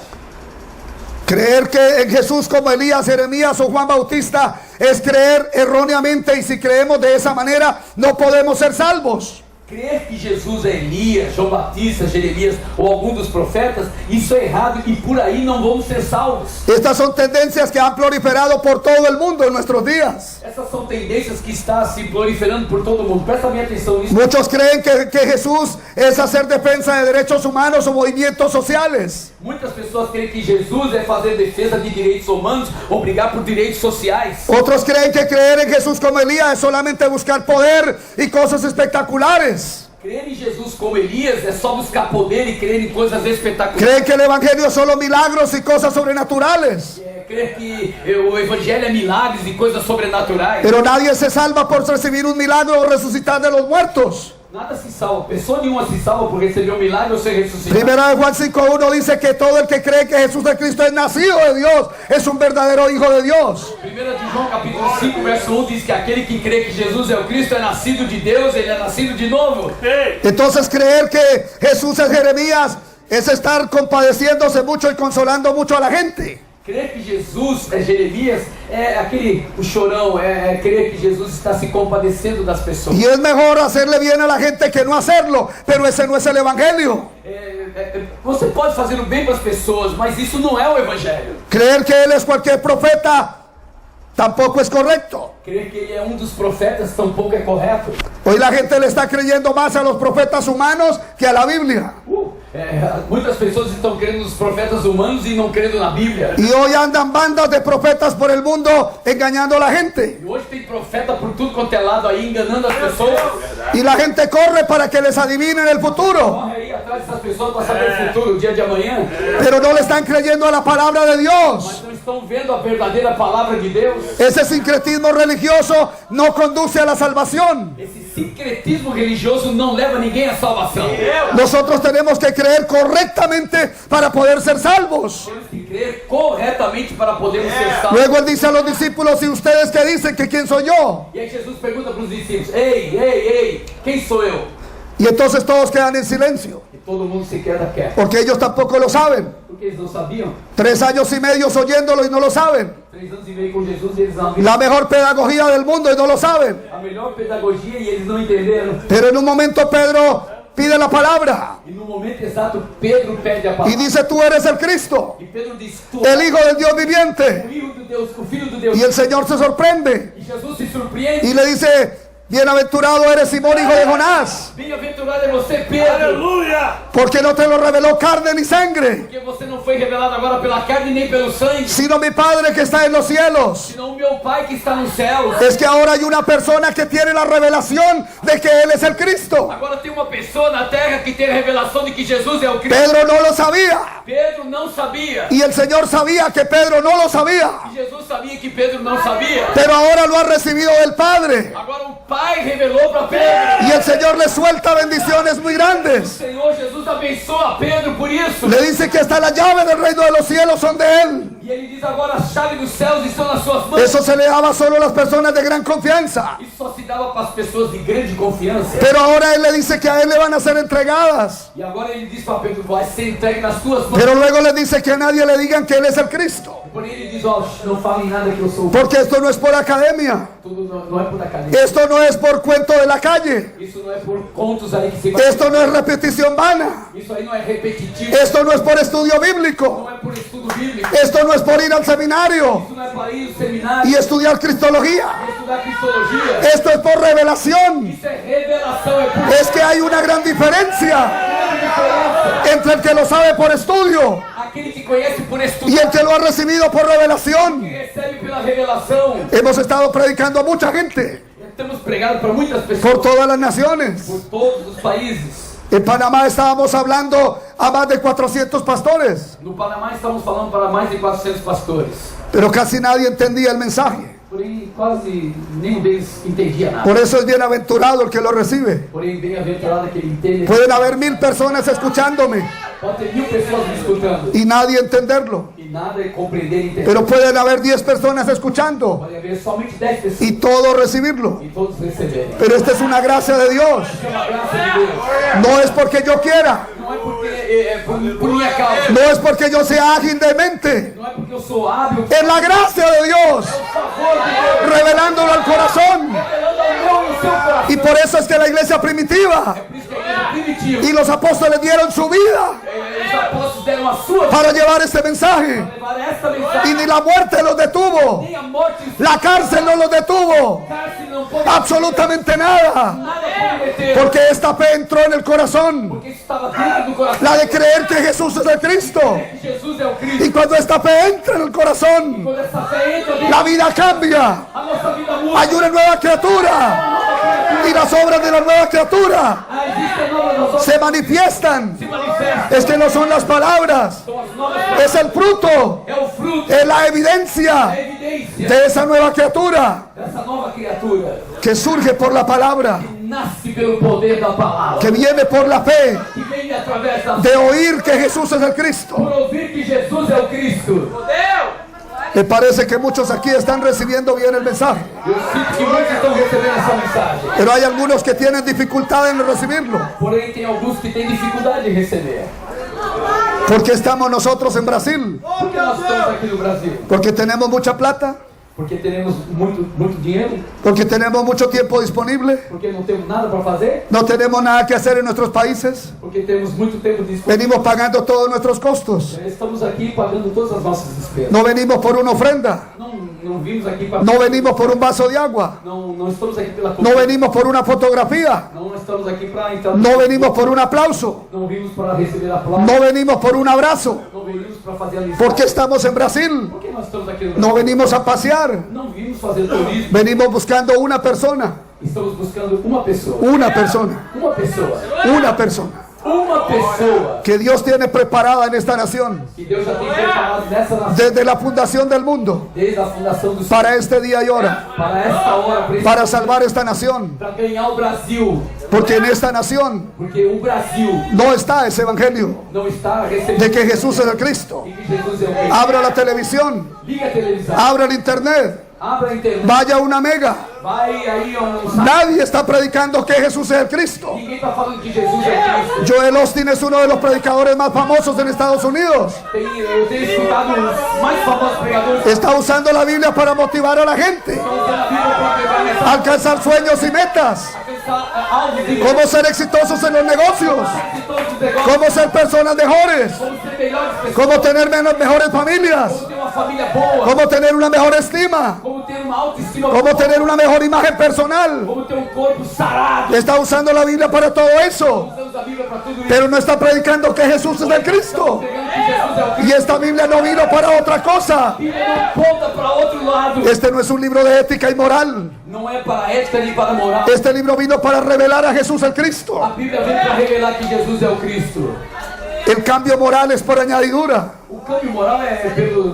Creer que en Jesús como Elías, Jeremías o Juan Bautista es creer erróneamente, y si creemos de esa manera no podemos ser salvos. Crer que Jesus é Elias, João Batista, Jeremias ou algum dos profetas, isso é errado e por aí não vamos ser salvos. Estas son tendencias que han proliferado por todo el mundo en nuestros días. Essas são tendências que estão se proliferando por todo o mundo. Presta bem atenção nisso. Muchos creen que Jesús es hacer defensa de derechos humanos o movimientos sociales. Muitas pessoas creem que Jesus é fazer defesa de direitos humanos ou brigar por direitos sociais. Otros creen que creer en Jesús como Elías es solamente buscar poder y cosas espectaculares. Crer em Jesus como Elias é só buscar poder e crer em coisas espetaculares. Creen que el evangelio es solo milagros y cosas sobrenaturales. Crer que o evangelho é milagres e coisas sobrenaturais. Pero nadie se salva por recibir un milagro o resucitar de los muertos. Nada se salva, pessoa nenhuma se salva por receber um milagre ou ser ressuscitado. Primera de Juan 5:1 dice que todo el que cree que Jesús de Cristo es nacido de Dios, es un verdadero hijo de Dios. 1 de João capítulo 5, verso 1 diz que aquele que crê que Jesus é o Cristo é nascido de Deus, ele é nascido de novo. Ei! Entonces creer que Jesús es Jeremías es estar compadeciéndose mucho y consolando mucho a la gente. Crer que Jesus é Jeremias é o chorão, é crer que Jesus está se compadecendo das pessoas. Y es mejor hacerle bien a la gente que no hacerlo, pero ese no es el evangelio. Você pode fazer o bem para as pessoas, mas isso não é o evangelho. Creer que Él es cualquier profeta tampoco es correcto. Crer que ele é dos profetas tampouco é correto. Hoy la gente le está creyendo más a los profetas humanos que a la Biblia. Muitas pessoas estão crendo nos profetas humanos e não crendo na Bíblia. Y hoy andan bandas de profetas por el mundo engañando a la gente. E hoje tem profeta por tudo quanto é lado aí, enganando as pessoas. Y la gente corre para que les adivinen el futuro. Corre aí atrás dessas pessoas para saber o futuro, o dia de amanhã. Pero no le están creyendo a la palabra de Mas Dios. não estão vendo a verdadeira palavra de Deus. Ese sincretismo religioso no conduce a la salvación. Esse sincretismo religioso não leva ninguém à salvação. Nosotros tenemos que creer correctamente para poder ser salvos. Temos que crer corretamente para podermos ser salvos. Luego él dice a los discípulos: ¿y ustedes qué dicen? ¿Que quién soy yo? E aí Jesus pergunta para os discípulos: ei, quem sou eu? Y entonces todos quedan en silencio, E todo mundo se queda quieto. porque ellos tampoco lo saben. Porque eles não sabiam. 3 años y medio oyéndolo y no lo saben. 3 anos e meio com Jesus e eles não La mejor pedagogía del mundo y no lo saben. a melhor pedagogia e eles não entenderam. Pero en un momento Pedro pide la palabra E no momento exato, Pedro pede a y palavra. dice: tú eres el Cristo, E Pedro diz: Tu el Hijo del Dios viviente. o Filho de Deus, o Filho de Deus. Y el Señor se sorprende E Jesus se surpreende. y le dice: bienaventurado eres Simón, hijo de Jonás, Bem-aventurado é você, Pedro. Aleluia! porque no te lo reveló carne ni sangre, Porque você não foi revelado agora pela carne nem pelo sangue, sino mi Padre que está en los cielos. senão o meu Pai que está nos céus. Es que ahora hay una persona que tiene la revelación de que Él es el Cristo. Agora tem uma pessoa na terra que tem a revelação de que Jesus é o Cristo. Pedro no lo sabía, Pedro não sabia. y el Señor sabía que Pedro no lo sabía, E Jesus sabia que Pedro não sabia. pero ahora lo ha recibido del Padre. Agora o Pai revelou para Pedro. Y el Señor le suelta bendiciones muy O grandes. Senhor Jesus abençoa a Pedro por isso. Le dice que hasta la llave del reino de los cielos son de Él. E ele diz agora: as chaves dos céus estão nas suas mãos. Eso se le daba solo a las personas de gran confianza. Isso só se dava para as pessoas de grande confiança. Pero ahora Él le dice que a Él le van a ser entregadas. E agora ele diz para Pedro: vai ser entregue nas tuas mãos. Pero luego le dice que a nadie le digan que Él es el Cristo. Porém ele diz: ó, não falem nada que eu sou o Porque esto no es por academia. Tudo não é por academia. Esto no es por cuento de la calle. Isso não é por contos aí que se vai. Esto no es repetición vana. Isso aí não é repetitivo. Esto no es por estudio bíblico. Não é por estudo bíblico. Esto no es por ir al seminario Isso não é para ir ao seminário. y estudiar cristología. Estudar cristologia. Esto es por revelación. Isso é revelação. É por Es que hay una gran diferencia entre el que lo sabe por estudio aquele que conhece por y estudar. el que lo ha recibido por revelación. Que recebe pela revelação. Hemos estado predicando a mucha gente Estamos pregando para muitas por pessoas. todas las naciones. Por todos os países. En Panamá estábamos hablando a más de 400 pastores, No Panamá estamos falando para mais de 400 pastores. pero casi nadie entendía el mensaje. Porém, quase nenhum deles entendia nada. Por eso es bienaventurado el que lo recibe. Porém, bem-aventurado aquele que entende. Pueden haber 1000 personas escuchándome Pode ter 1000 pessoas me escutando. y nadie entenderlo, E nada é compreender e entender. pero pueden haber 10 personas escuchando Pode haver somente 10 pessoas. y todos recibirlo. E todos receberem. Pero esta es una gracia de Dios. Isso é uma graça de Deus. No es porque yo quiera, Não é porque é por minha causa. no es porque yo sea ágil de mente, Não é porque eu sou hábil. es la gracia de Dios Por favor de Deus. revelándolo al corazón. Revelando ao meu no seu coração. Y por eso es que la iglesia primitiva Por isso que a igreja primitiva. y los apóstoles dieron su vida Os apóstolos deram a sua vida para llevar este mensaje, para levar esta y mensagem. ni la muerte los detuvo, Nem a morte e la cárcel no los detuvo, cárcere não pode absolutamente nada, nada pode deter. porque esta fe entró en el corazón, Porque isso estava dentro do coração. la de creer que Jesús es el Cristo. Que Jesus é o Cristo. Y cuando esta fe entra en el corazón, Quando essa fé entra dentro, la vida cambia, a nossa vida muda. hay una nueva criatura, y las obras de la nueva criatura Existe novas noções se manifiestan. se manifestam. Es que no son las palabras, São as novas. es el fruto, É o fruto, es la a evidencia evidência de esa nueva criatura dessa nova criatura. que surge por la palabra, Nasce pelo poder da palavra. que viene por la fe Que vem através da de oír que Jesús es el Cristo. por ouvir que Jesus é o Cristo. Me parece que muchos aquí están recibiendo bien el mensaje, Eu sinto que muitos estão recebendo essa mensagem. pero hay algunos que tienen dificultad en recibirlo, Porém, tem alguns que têm dificuldade de receber. porque estamos nosotros en Brasil, Porque nós estamos aqui no Brasil. porque tenemos mucha plata, Porque teremos muito dinheiro. porque tenemos mucho tiempo disponible, Porque não temos nada para fazer. no tenemos nada que hacer en nuestros países, Porque temos muito tempo disponível. venimos pagando todos nuestros costos, Estamos aqui pagando todas as nossas despesas. no venimos por una ofrenda, Não não vimos aqui para... No venimos por un vaso de agua. Não estamos aqui pela No comida. venimos por una fotografía. Não estamos aqui para entrar... No venimos por un aplauso. Não vimos para receber aplauso. No venimos por un abrazo. Não venimos para fazer amizade. Porque estamos en Brasil. Por que nós estamos aqui no Brasil? No venimos a pasear. Não vimos fazer turismo. Venimos buscando una persona. Estamos buscando uma pessoa. Una persona. Uma pessoa. Una persona. Uma pessoa Que Dios tiene preparada en esta nación. que Deus já tem preparado nessa nação. Desde la fundación del mundo. Desde a fundação do céu. Para este día y hora. Para esta hora. Para salvar esta nación. Para ganhar o Brasil. Porque en esta nación Porque o Brasil no está ese evangelio não está recebendo. de que Jesús es el Cristo. E que Jesus é o Cristo. Abra la televisión. Liga a televisão. Abra el internet. Abra a internet. Vaya a una mega. Vai aí no site. Nadie está predicando que Jesús es el Cristo. Ninguém está falando que Jesus é o Cristo. Joel Osteen es uno de los predicadores más famosos en Estados Unidos. Eu tenho escutado os mais famosos pregadores. Está usando la Biblia para motivar a la gente. Estão usando a Bíblia para pegar nessa. A alcanzar sueños y metas. Alcançar alvos e Cómo ser exitosos en los negocios. todos os negócios. Cómo ser personas mejores. Como ser melhores pessoas. Cómo tener mejores familias. Como ter uma família boa. Cómo tener una mejor estima. Como ter uma autoestima Cómo boa. tener una mejor imagen personal. Como ter um corpo sarado. Está usando la Biblia para todo eso. Usamos a Bíblia para tudo isso. Pero no está predicando que Jesús es el Cristo. Pregando que Jesus é o Cristo. Y esta Biblia no vino para otra cosa. A Bíblia não aponta para outro lado. Este no es un libro de ética y moral. Não é para ética nem para moral. Este libro vino para revelar a Jesús el Cristo. A Bíblia vem para revelar que Jesus é o Cristo. El cambio moral es por añadidura. O câmbio moral é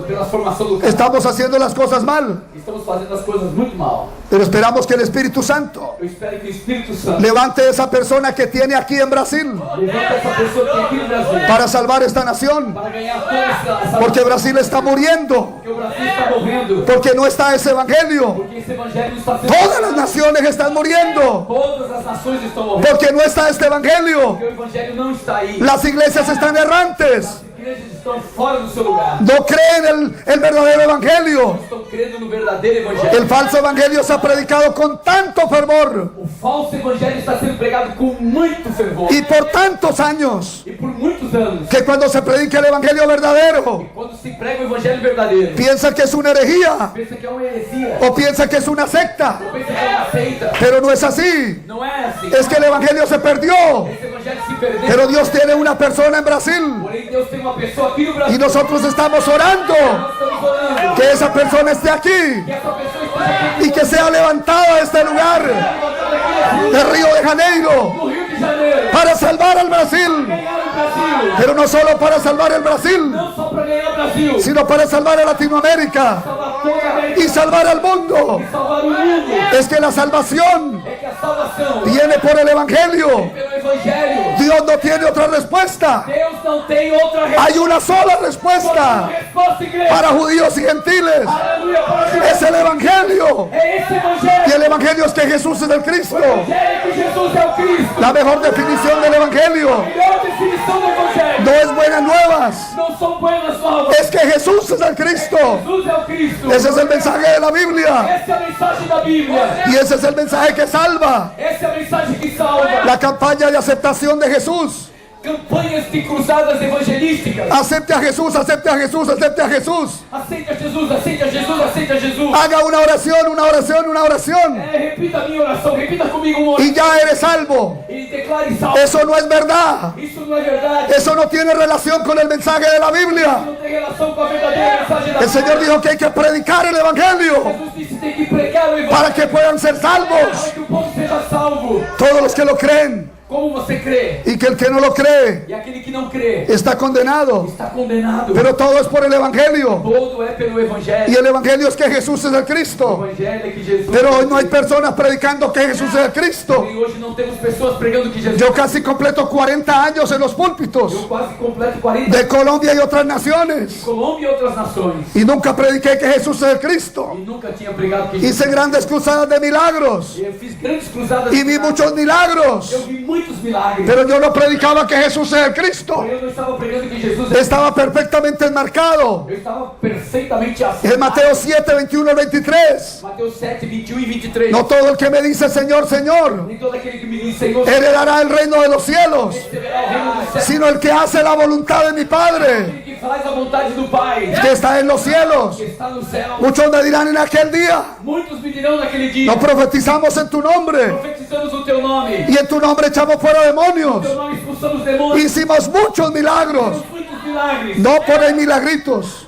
pela formação do cara. Estamos haciendo las cosas mal, Estamos fazendo as coisas muito mal. pero esperamos que el Espíritu Santo Eu espero que o Espírito Santo levante esa persona que tiene aquí en Brasil levante essa pessoa que tem aqui no Brasil para salvar esta nación. para ganhar toda essa Porque Brasil está muriendo, porque o Brasil está morrendo. porque no está ese evangelio. Porque esse evangelho não está sendo. Todas las naciones están muriendo, Todas as nações estão morrendo. porque no está este evangelio. Porque o evangelho não está aí. Las iglesias están errantes, As igrejas estão fora do seu lugar. no creen el verdadero evangelio. Estão crendo no verdadeiro evangelho. El falso evangelio se ha predicado con tanto fervor O falso evangelho está sendo pregado com muito fervor. y por tantos años E por muitos anos. que cuando se predica el evangelio verdadero, Quando se prega o evangelho verdadeiro, piensa que es una herejía pensa que é uma heresia. o piensa que es una secta, Ou pensa que é uma seita. pero no es así. Não é assim. Es que el evangelio se perdió, Esse evangelho se perdeu. pero Dios tiene una persona en Brasil Porém, Deus tem uma pessoa aqui no Brasil. y nosotros estamos orando Nós estamos orando. que esa persona esté aquí Que essa pessoa esteja aqui y que sea levantada de este lugar levantada aqui de Río de Janeiro no Rio de Janeiro. para salvar al Brasil, Ganhar o Brasil. pero no solo para salvar el Brasil, Não só para ganhar o Brasil. sino para salvar a Latinoamérica Salvar toda a América. y salvar al mundo. Salvar o mundo. Es que la salvación É que a salvação viene por el evangelio. pelo evangelho. Dios no tiene otra respuesta. Deus não tem outra Hay una sola respuesta resposta, igreja. para judíos y gentiles. Aleluia, para Deus. Es el evangelio. É esse Y evangelho. el evangelio es que Jesús es el Cristo. Evangelho que Jesus é o Cristo. La mejor definición del evangelio Melhor definição do evangelho. no es buenas nuevas. Não são buenas novas. Es que Jesús es el Cristo. Jesus é o Cristo. Ese es el mensaje de la Biblia. Essa é a mensagem da Bíblia. Y ese es el mensaje que salva. Essa é a mensagem que salva. La campaña de aceptación de Jesús. Campanhas de cruzadas evangelísticas. Acepte a Jesús, acepte a Jesús, acepte a Jesús. Aceita Jesus, aceita Jesus, aceita Jesus. Haga una oración, una oración, una oración. Repita a minha oração, repita comigo uma oração. Y ya eres salvo. E declare salvo. Eso no es verdad. Isso não é verdade. Eso no tiene relación con el mensaje de la Biblia. Não tem relação com a verdadeira mensagem da El Señor dijo que hay que predicar el Evangelio Jesus disse que tem que pregar o evangelho para que puedan ser salvos para que o povo seja salvo. todos los que lo creen. Como você crê? Y que el que no lo cree E aquele que não crê está condenado. está condenado. Pero todo es por el Evangelio. Todo é pelo Y evangelho. el Evangelio es que Jesús es el O Cristo. evangelho é que Jesus. Pero hoy no hay personas predicando que Jesús es el Cristo. E hoje não temos pessoas pregando que Jesus. Yo casi completo 40 años en los púlpitos Eu quase completo 40 de Colombia y otras naciones. Colômbia e outras nações. Y nunca prediqué que Jesús es el Cristo. E nunca tinha pregado que Jesus. Hice grandes cruzadas de milagros. Eu fiz grandes cruzadas. Y vi muchos milagros. Eu vi muitos muitos milagres. Pero yo no predicaba que Jesús es el Cristo. Eu não estava pregando que Jesus é. Estaba perfectamente enmarcado Eu estava perfeitamente en Mateo 7, 21 al 23. Mateus 7, 21 e 23. No todo el que me dice Señor, Señor, Nem todo aquele que me diz Senhor, heredará el reino de los cielos, receberá o reino dos céus. sino el que hace la voluntad de mi Padre, Aquele que faz a vontade do Pai, que está en los cielos. que está no céu. Muchos me dirán en aquel día, Muitos me dirão naquele dia, no profetizamos en tu nombre, profetizamos o teu nome. y en tu nombre echamos fuera demonios. Teu nome expulsamos demônios. Hicimos muchos milagros, Fizemos muitos milagres. no por ahí milagritos,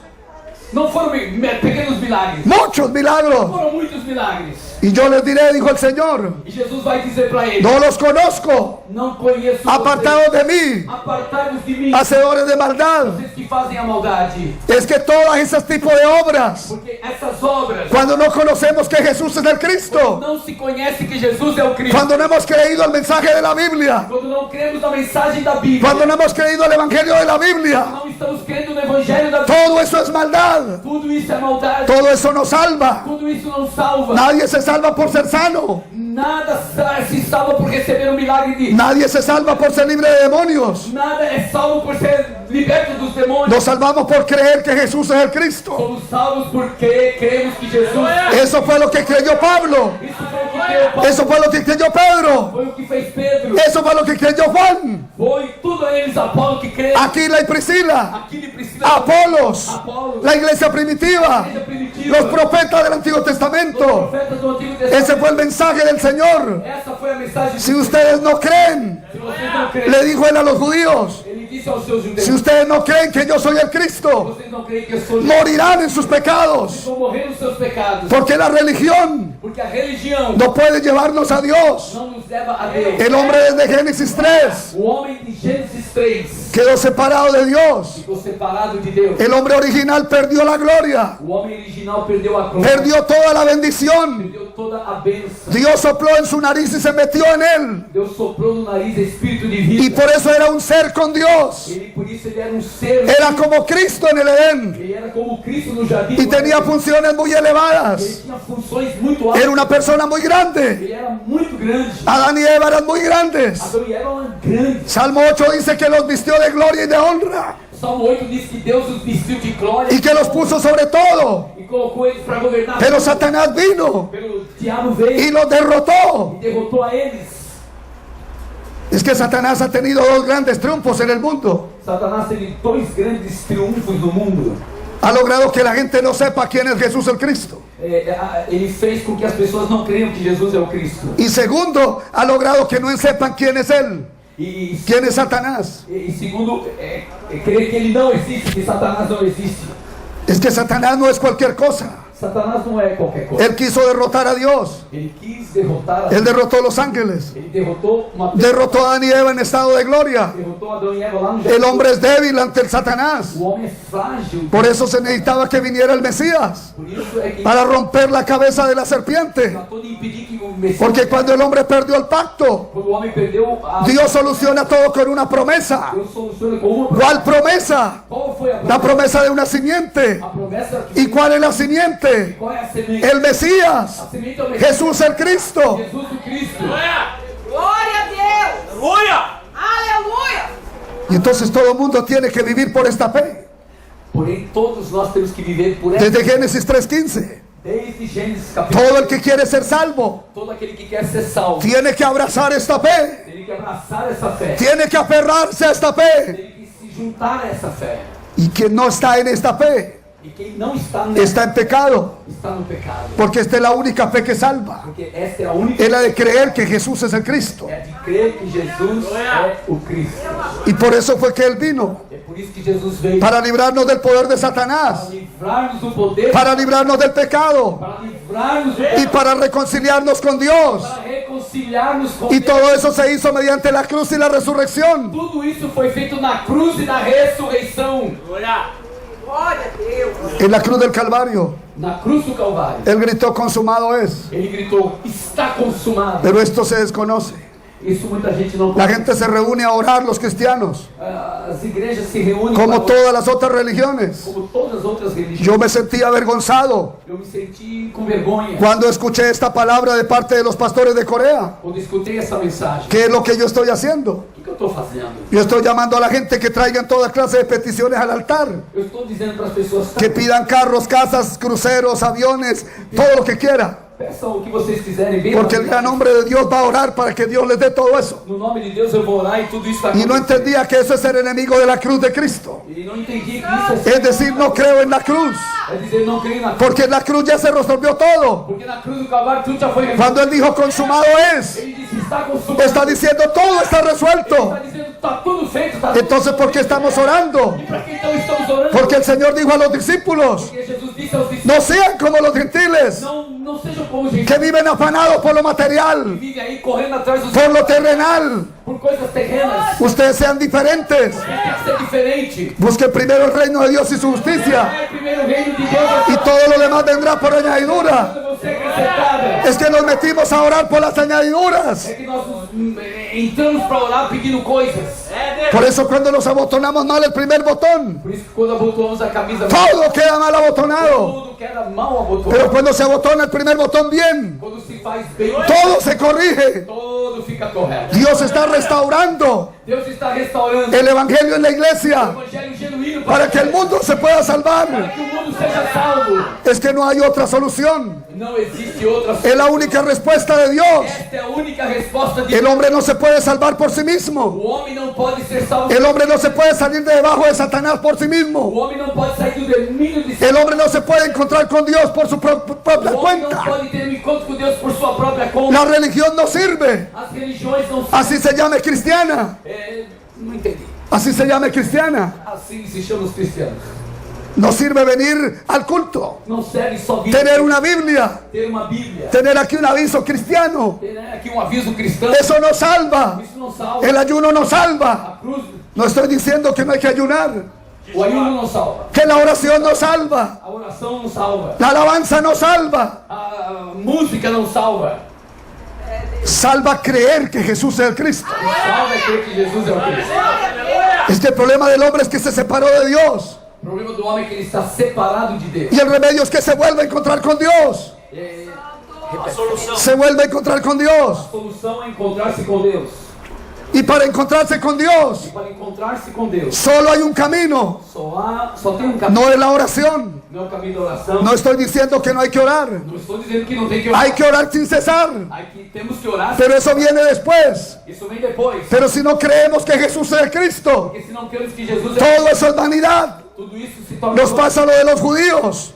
Não foram pequenos milagres. muchos milagros. Foram muitos milagres. Y yo les diré, dijo el Señor, E Jesus vai dizer para eles: no los conozco, não conheço apartados de mí, vocês. Apartai-vos de mim, hacedores de maldad. vocês que fazem a maldade. Es que todas esas tipos de obras, Porque essas obras, cuando no conocemos que Jesús es el Cristo, não se conhece que Jesus é o Cristo. cuando no hemos creído el mensaje de la Biblia, Quando não cremos na mensagem da Bíblia. cuando no hemos creído el Evangelio de la Biblia, Não estamos crendo no Evangelho da Bíblia. todo eso es maldad, Tudo isso é maldade. todo eso nos salva. Tudo isso não salva. Nadie se salva por ser sano, Nada se salva por receber um milagre de. nadie se salva por ser libre de demonios. Nada é salvo por ser liberto dos demônios. Nos salvamos por creer que Jesús es el Cristo. Somos salvos porque cremos que Jesus. Eso fue lo que creyó Pablo, Isso foi o que creu Paulo. eso fue lo que creyó Pedro, Foi o que fez Pedro. eso fue lo que creyó Juan, Foi tudo a eles, Apolo, que creu. Aquila y Priscila, Aquilo precisa. Apolos, Apolo. la iglesia primitiva, Igreja primitiva. los profetas del Antiguo Os Testamento. profetas do Antigo Testamento. Ese fue el mensaje del Señor. Essa foi a mensagem. Si ustedes no creen, Se vocês não creem, le dijo él a los judíos, ele disse aos seus judeus: si ustedes no creen que yo soy el Cristo, vocês não creem que eu sou Jesus, morirán en sus pecados. vão morrer nos seus pecados. Porque la religión Porque a religião no puede llevarnos a Dios. não nos leva a Deus. El hombre desde Génesis 3 O homem de Gênesis 3 quedó separado de Dios. ficou separado de Deus. El hombre original perdió la gloria, O homem original perdeu a glória, perdió toda la bendición. perdeu toda a bênção. Dios sopló en su nariz y se metió en él. Deus soprou no nariz espírito de Y vida. por eso era un ser con Dios. Por isso ele era um ser. Era como Cristo en el Edén. Ele era como Cristo no jardim. Y tenía funciones muy Ele elevadas. tinha funções muito altas. Era una persona muy grande. Ele era muito grande. Adán y Eva eran muy grandes. Adão e Eva eram grandes. Salmo 8 dice que los vistió de gloria y de honra. Salmo 8 diz que Deus os vestiu de glória Y que los puso sobre todo. e colocou eles para governar. Pero Satanás vino Pelo diabo veio y los derrotó. e derrotou a eles. Es que Satanás ha tenido dos grandes triunfos en el mundo. Satanás teve dois grandes triunfos no mundo. Ha logrado que la gente no sepa quién es Jesús el Cristo. Ele fez com que as pessoas não creiam que Jesus é o Cristo. Y segundo, ha logrado que no sepan quién es Él. E ¿Quién es Satanás? segundo, crer que ele não existe, que Satanás não existe. Es que Satanás no es cualquier cosa. Satanás não é qualquer coisa. Él quiso derrotar a Dios. Ele quis derrotar Él derrotó a los ángeles. Ele derrotou uma Derrotó a Adán y Eva en estado de gloria. derrotou Adão e Eva lá no El hombre es débil ante el Satanás. O homem é frágil. Por eso se necesitaba que viniera el Mesías Por isso é que para romper la cabeza de la serpiente. tratou de impedir que o Messias. Porque cuando el hombre perdió el pacto, Quando o homem perdeu a Dios soluciona todo con una promesa. Deus soluciona com uma ¿Cuál promesa? Qual foi a La promesa de una simiente. A promessa que ¿Y cuál es la simiente? qual é a semente? El Mesías. A semente é o Messias. Jesús el Cristo. Jesus o Cristo. Glória a Deus! Aleluia! Aleluia! Y entonces todo el mundo tiene que vivir por esta fe. Porém, todos nós temos que viver por essa. Desde Génesis 3:15. Desde Gênesis capítulo. Todo el que quiere ser salvo Todo aquele que quer ser salvo tiene que abrazar esta fe. tem que abraçar essa fé. Tiene que aferrarse a esta fe. Tem que se juntar a essa fé. Y quien no está en esta fe E quem não está nessa está en pecado. está no pecado. Porque esta es la única fe que salva. Porque esta é a única Es la de creer que Jesús es el Cristo. é de crer que Jesus é o Cristo. Y por eso fue que Él vino. É por isso que Jesus veio Para librarnos del poder de para Satanás. livrar-nos do poder, Para librarnos del pecado. para livrar-nos do Y para reconciliarnos con Dios. para reconciliar-nos com Y Deus. todo eso se hizo mediante la cruz y la resurrección. Tudo isso foi feito na cruz e na ressurreição. Glória a Deus! En la cruz del Calvario. Na cruz do Calvário. Él gritó, consumado es. Ele gritou: está consumado. Pero esto se desconoce. Isso muita gente não La conhece. gente se reúne a orar, los cristianos, As igrejas se reúnem como para- todas las otras religiones. como todas as outras religiões. Yo me sentí avergonzado Eu me senti com vergonha cuando escuché esta palabra de parte de los pastores de Corea. quando escutei essa mensagem. ¿Qué es lo que yo estoy haciendo? O que eu estou fazendo? Yo estoy llamando a la gente que traigan toda clase de peticiones al altar. Eu estou dizendo para as pessoas: Que pidan carros, casas, cruceros, aviones, todo lo que quiera. peçam o que vocês quiserem, bem Porque el gran hombre de Dios va a orar para que Dios les dé todo eso. no nome de Deus eu vou orar e tudo isso vai Y no acontecer. entendía que eso es ser enemigo de la cruz de Cristo. E não entendi que isso é Es decir, no creo en la cruz. é dizer não creio na cruz. Porque en la cruz ya se resolvió todo. Porque na cruz do Calvário tudo já foi resolvido. Cuando Él dijo consumado es, Ele disse: está consumado. está diciendo todo está resuelto. Está dizendo: está tudo feito. Está tudo Entonces, ¿por qué estamos orando? E para que então estamos orando? Porque el Señor dijo a los discípulos, Porque Jesus disse aos discípulos: no sean como los gentiles, não sejam como gente que viven afanados por lo que material, vive aí correndo atrás dos por lo terrenal. por coisas terrenas. Ustedes sean diferentes. Tem que ser diferente. Busquen primero el reino de Dios y su justicia, É primeiro o reino de Deus. y todo lo demás vendrá por añadidura. Quando você acrescentada. Es que nos metimos a orar por las añadiduras. É que nós entramos para orar pedindo coisas. Por eso cuando nos abotonamos mal el primer botón, Por isso que quando abotonamos a camisa, todo queda mal abotonado. tudo que era mal abotonado. Pero cuando se abotona el primer botón bien, Quando se faz bem, todo se corrige. todo fica correto. Dios está restaurando Deus está restaurando el evangelio en la o iglesia evangelho genuíno para que el mundo se pueda para salvar. que o mundo seja salvo. Es que no hay otra solución. Não existe outra Es la única respuesta de Dios. Esta é a única resposta de El hombre no se puede salvar por sí mismo. O homem não pode ser salvo. El hombre no se puede salir de debajo de Satanás por sí O mismo. homem não pode sair do domínio de El hombre no se puede encontrar con Dios por su propia O homem não cuenta. pode ter um encontro com Deus por sua própria conta. La religión no sirve. As religiões não Así se llame cristiana. não entendi. Así se llame cristiana. Assim se chamam os cristianos. No sirve venir al culto, Não serve só tener una Biblia, ter uma Bíblia. tener aquí un aviso cristiano. Ter aqui um aviso cristão. Eso no salva. Isso não salva. El ayuno no salva. A cruz, No estoy diciendo que no hay que ayunar. o ayuno não salva. Que la oración no salva. A oração não salva. La alabanza no salva. A música não salva. Salva creer que Jesús es el Cristo. Salva é crer que Jesus é o Cristo. Es que el problema del hombre es que se separó de Dios. O problema do homem é que ele está separado de Deus. Y el remedio es que se vuelve a encontrar con Dios. A solução. Se vuelve a encontrar con Dios. A solução é encontrar-se com Deus. Y para encontrarse con Dios, Para encontrar-se com Deus, solo hay un camino. só tem um caminho. No es la oración. Não é o caminho da oração. No estoy diciendo que no hay que orar. Não estou dizendo que não tem que orar. Hay que orar sin cesar. Temos que orar. Pero eso viene después. Isso vem depois. Pero si no creemos que Jesús es el Cristo, Porque se não queremos que Jesus é todo eso es vanidad. tudo isso se torna. Nos pasa lo de los judíos.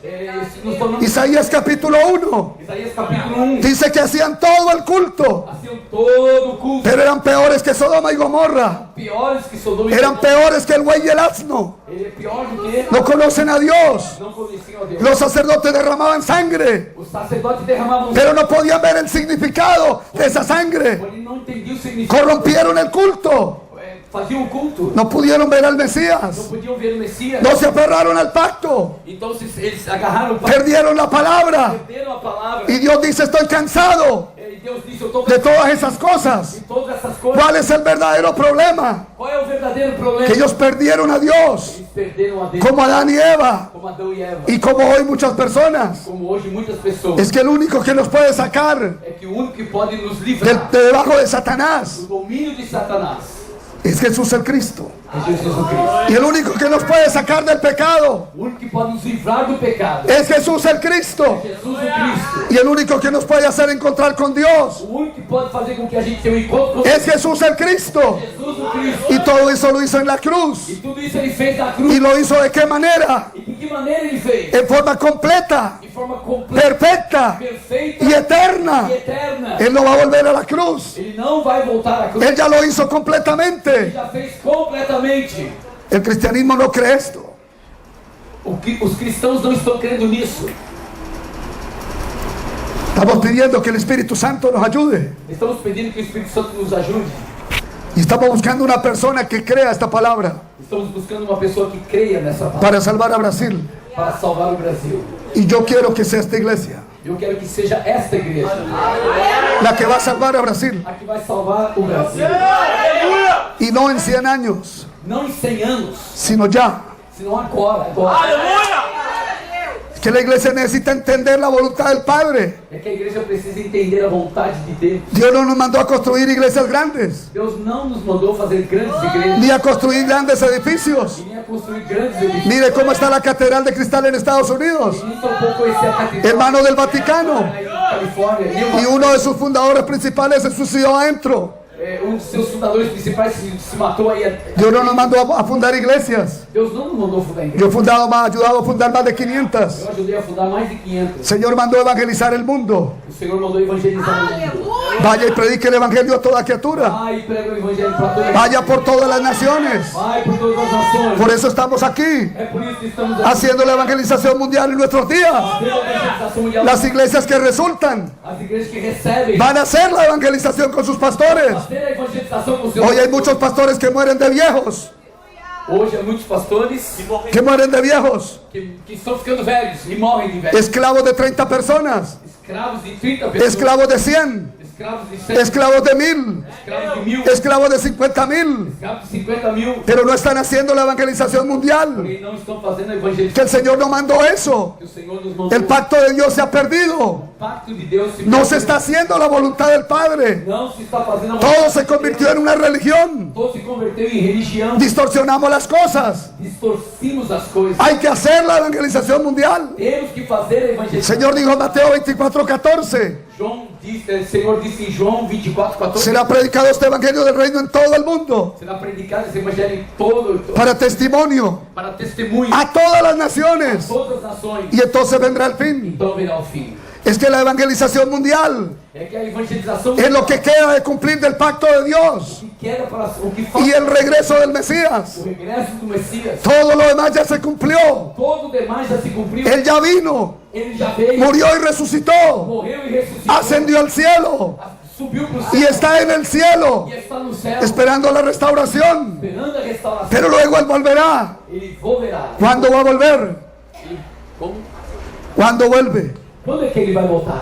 Nos tornamos. Isaías capítulo 1 Isaías capítulo 1. dice que hacían todo el culto, Hacían todo o culto. pero eran peores que Sodoma y Gomorra. Piores que Sodoma e Eran Gomorra. peores que el buey y el asno. Ele é pior do que ele. No conocen a Dios. Não conheciam a Deus. Los sacerdotes derramaban sangre, Os sacerdotes derramavam pero no podían ver el significado de esa sangre. Porém não entendiam o significado. Corrompieron el culto. Faziam o culto. No pudieron ver al Não Mesías. podiam ver o Messias. No se aferraron al pacto. Então eles agarraram o pacto. Perdieron la palabra. Perderam a palavra. Y Dios dice, estoy cansado E Deus disse: eu estou de todas esas cosas. de todas essas coisas. ¿Cuál es el verdadero problema? Qual é o verdadeiro problema? Que ellos perdieron a Dios, Eles perderam a Deus. como Adán y Eva, Como Adão e Eva. y como hoy muchas personas. Como hoje muitas pessoas. Es que el único que nos puede sacar É que o único que pode nos livrar de debajo de Satanás do domínio de Satanás es Jesús el Cristo. é Jesus Cristo. Y el único que nos puede sacar del pecado O único que pode nos livrar do pecado es Jesús el Cristo. Jesus o Cristo. Y el único que nos puede hacer encontrar con Dios O único que pode fazer com que a gente tenha um encontro com es Jesús el Cristo. Jesus o Cristo. Y todo eso lo hizo en la cruz. E tudo isso ele fez na cruz. ¿Y lo hizo de qué manera? E de que maneira ele fez? En forma completa, De forma completa, perfecta perfeita y eterna. e eterna. Él no va a volver a la cruz. Ele não vai voltar à cruz. Él ya lo hizo Ele completamente. já fez completamente. El cristianismo no cree esto. Os cristãos não estão crendo nisso. Estamos pidiendo que el Espíritu Santo nos ayude. Estamos pedindo que o Espírito Santo nos ajude. Y estamos buscando una persona que crea esta palabra Estamos buscando uma pessoa que creia nessa palavra para salvar a Brasil. para salvar o Brasil. Y yo quiero que sea esta iglesia. Eu quero que seja esta igreja la que va a salvar a Brasil. a que vai salvar o Brasil. Y no en 100 años, Não em 100 anos, sino ya. senão agora. Que la iglesia necesita entender la voluntad del Padre. É que a igreja precisa entender a vontade de Deus. Dios no nos mandó a construir iglesias grandes, Deus não nos mandou fazer grandes igrejas ni a construir grandes edificios. e nem a construir grandes edifícios. Mire cómo está la Catedral de Cristal en Estados Unidos, Nem tampouco esse é a catedral hermano del Vaticano. na Califórnia. Y uno de sus fundadores principales se suicidó adentro. Um de seus fundadores principais se matou aí. Dios no nos mandó a fundar iglesias. Deus não nos mandou fundar igreja. Yo he ayudado a fundar más de 500. Eu ajudei a fundar mais de 500. El Señor mandó a evangelizar el mundo. O Senhor mandou evangelizar o mundo. Vaya y predique el evangelio a toda criatura. Vai e prega o evangelho para todas. Vaya por todas las naciones. Vai por todas as nações. Por eso estamos aquí, É por isso que estamos aqui. haciendo la evangelización mundial en nuestros días. Fazendo a evangelização mundial. Las iglesias que resultan As igrejas que recebem. van a hacer la evangelización con sus pastores. Fazer a evangelização com seus. Hoy hay muchos pastores que mueren de viejos, Hoje há muitos pastores que mueren de viejos, que estão ficando velhos e morrem de velhos. esclavos de 30 personas, Escravos de 30 pessoas. esclavos de 100, Escravos de 100. esclavos de 1000, Escravos de 1000. esclavos de 50,000, Escravos de 50.000. pero no están haciendo la evangelización mundial. Porque não estão fazendo a Que evangelização. el Señor no mandó eso. Que o Senhor nos mandou. El pacto de Dios se ha perdido. O pacto de Deus se No se está haciendo la voluntad del Padre. Não se está fazendo a Todo se convirtió en una religión. Todo se converteu em religião. Distorsionamos las cosas. Distorcimos as coisas. Hay que hacer la evangelización mundial. Temos que fazer a El evangelização. Señor dijo en Mateo 24:14. O Senhor disse em João 24:14. Será predicado este evangelio del reino en todo el mundo Será predicado esse evangelho em todo para testimonio para testemunho a todas las naciones. todas as nações. Y entonces vendrá el fin. Então virá o fim. Es que la evangelización mundial É que a evangelização es lo que queda de cumplir del pacto de Dios que queda para o que y falta el regreso del Mesías. o regresso do Messias. Todo lo demás ya se cumplió. Todo o demais já se cumpriu. Él ya vino, Ele já veio, murió y resucitó, morreu e ressuscitou. ascendió al cielo Subiu para o y céu está en el cielo e está no céu esperando la restauración. esperando a restauração. Pero luego Él volverá. Ele volverá. ¿Cuándo va a volver? Ele- como? ¿Cuándo vuelve? Quando é que ele vai voltar?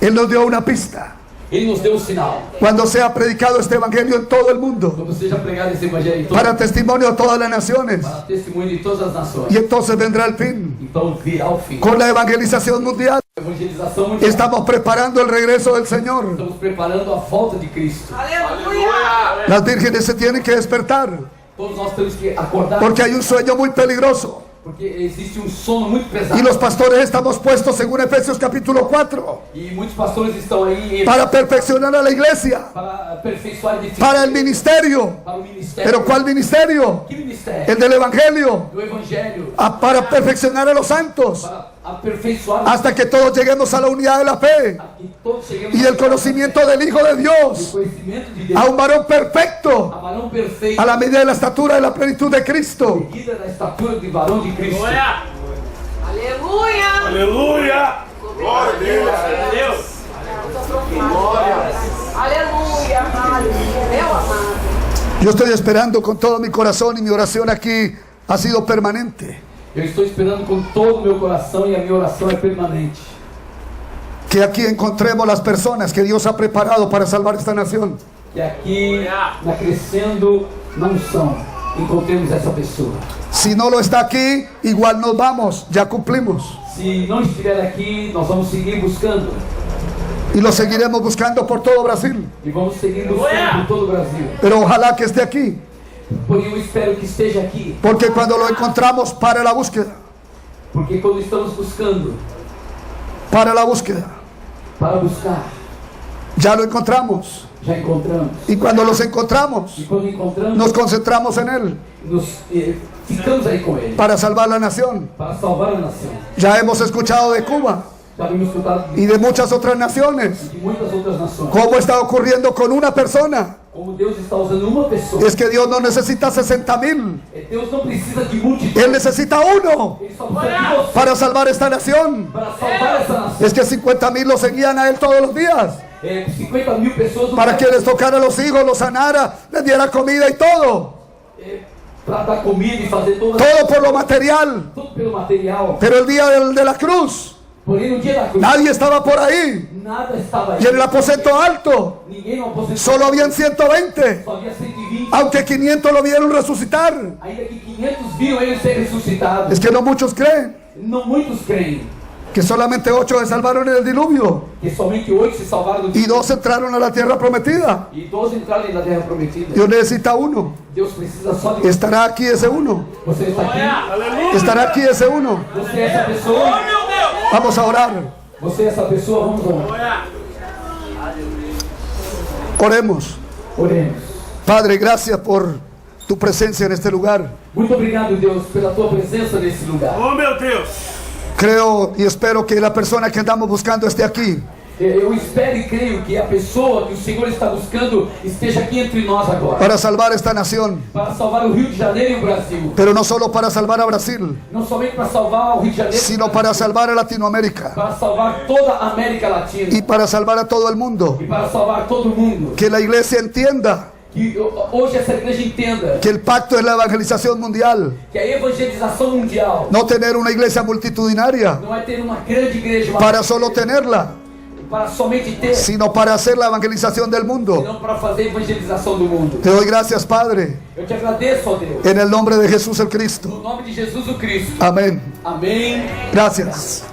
Él nos dio una pista. Ele nos deu um sinal. Cuando sea predicado este evangelio en todo el mundo, Quando seja pregado esse evangelho em todo, para testimonio a todas las naciones. para testemunho de todas as nações. Y entonces vendrá el fin. Então virá o fim. Con la evangelización mundial Evangelização mundial. estamos preparando el regreso del Señor. Estamos preparando a volta de Cristo. Aleluia. Las vírgenes se tienen que despertar Todos nós temos que acordar. porque hay un sueño muy peligroso. Porque existe um sono muito pesado. Y los pastores estamos puestos, según Efesios capítulo 4, E muitos pastores estão aí para perfeccionar a la iglesia, para aperfeiçoar e para el ministerio. para o ministério. ¿Pero cuál ministerio? Que ministério? El del evangelio. Do evangelho. Para perfeccionar a los santos, Para aperfeiçoar hasta que todos lleguemos a la unidad de la fe que todos cheguemos y el conocimiento del Hijo de ao Dios, conhecimento de Deus. a un varón perfecto, A varão perfeito. a la medida de la estatura de la plenitud de Cristo. Medida da estatura de varão de Cristo. Aleluia. Aleluia! Glória a Deus! Aleluia. Meu amado. Yo estoy esperando con todo mi corazón y mi oración aquí ha sido permanente. Eu estou esperando com todo o meu coração e a minha oração é permanente. Que aquí encontremos las personas que Dios ha preparado para salvar esta nación. Que aqui, na Crescendo, não são. Encontremos essa pessoa. Si no lo está aquí, igual nos vamos, ya cumplimos. Se não estiver aqui, nós vamos seguir buscando. Y lo seguiremos buscando por todo Brasil. E vamos seguir buscando por todo o Brasil. Pero ojalá que esté aquí, Porém, eu espero que esteja aqui. porque cuando lo encontramos, para la búsqueda, Porque quando estamos buscando para la búsqueda, para buscar, ya lo encontramos. já encontramos. Y cuando los encontramos, E quando encontramos, nos concentramos en Él ficamos aí com Ele. para salvar la nación. Para salvar a nação. Ya hemos escuchado de Cuba Já vimos escutado y de muchas otras naciones de muitas outras nações. cómo está ocurriendo con una persona. Como Deus está usando uma pessoa. Es que Dios no necesita 60,000, Deus não precisa de multidão. Él necesita uno Ele só precisa de você para salvar esta nación. para salvar essa nação. Es que 50,000 lo seguían a Él todos los días, 50.000 pessoas para que les tocara a los hijos, los sanara, les diera comida y todo. para dar comida e fazer Todo por lo material. tudo pelo material. Pero el día de la cruz, Porém, no dia da cruz, nadie estaba por ahí. nada estava aí. Y en el aposento alto Ninguém no aposento. solo habían 120. Só havia 120. Aunque 500 lo vieron resucitar. Ainda que 500 viram ele ser ressuscitado. Es que no muchos creen Não muitos creem que solamente 8 se salvaron en el diluvio que somente 8 se salvaram do y 2 entraron a la tierra prometida. e 12 entraram na terra prometida. Dios necesita uno. Deus precisa só de você. Estará aquí ese uno. Você está aqui. Estará aquí ese uno. Você é essa pessoa. Vamos a orar. Você é essa pessoa. Vamos orar. Oremos. Oremos. Padre, gracias por tu presencia en este lugar. Muito obrigado, Deus, pela tua presença nesse lugar. Oh, meu Deus. Creo y espero que la persona que andamos buscando esté aquí. Eu espero e creio que a pessoa que o Senhor está buscando esteja aqui entre nós agora. Para salvar esta nación. Para salvar o Rio de Janeiro e o Brasil. Pero no solo para salvar a Brasil, Não somente para salvar o Rio de Janeiro, sino para salvar a Latinoamérica. para salvar toda a América Latina. Y para salvar a todo el mundo. E para salvar todo mundo. Que la iglesia entienda Que hoje essa igreja entenda que el pacto es la evangelización mundial. que a evangelização mundial No tener una iglesia multitudinaria não é ter uma grande igreja para solo tenerla, para somente ter, sino para hacer la evangelización del mundo. senão para fazer a evangelização do mundo. Te doy gracias, Padre, Eu te agradeço, ó Deus, en el nombre de Jesús el Cristo. no nome de Jesus o Cristo. Amén. Amém. Gracias.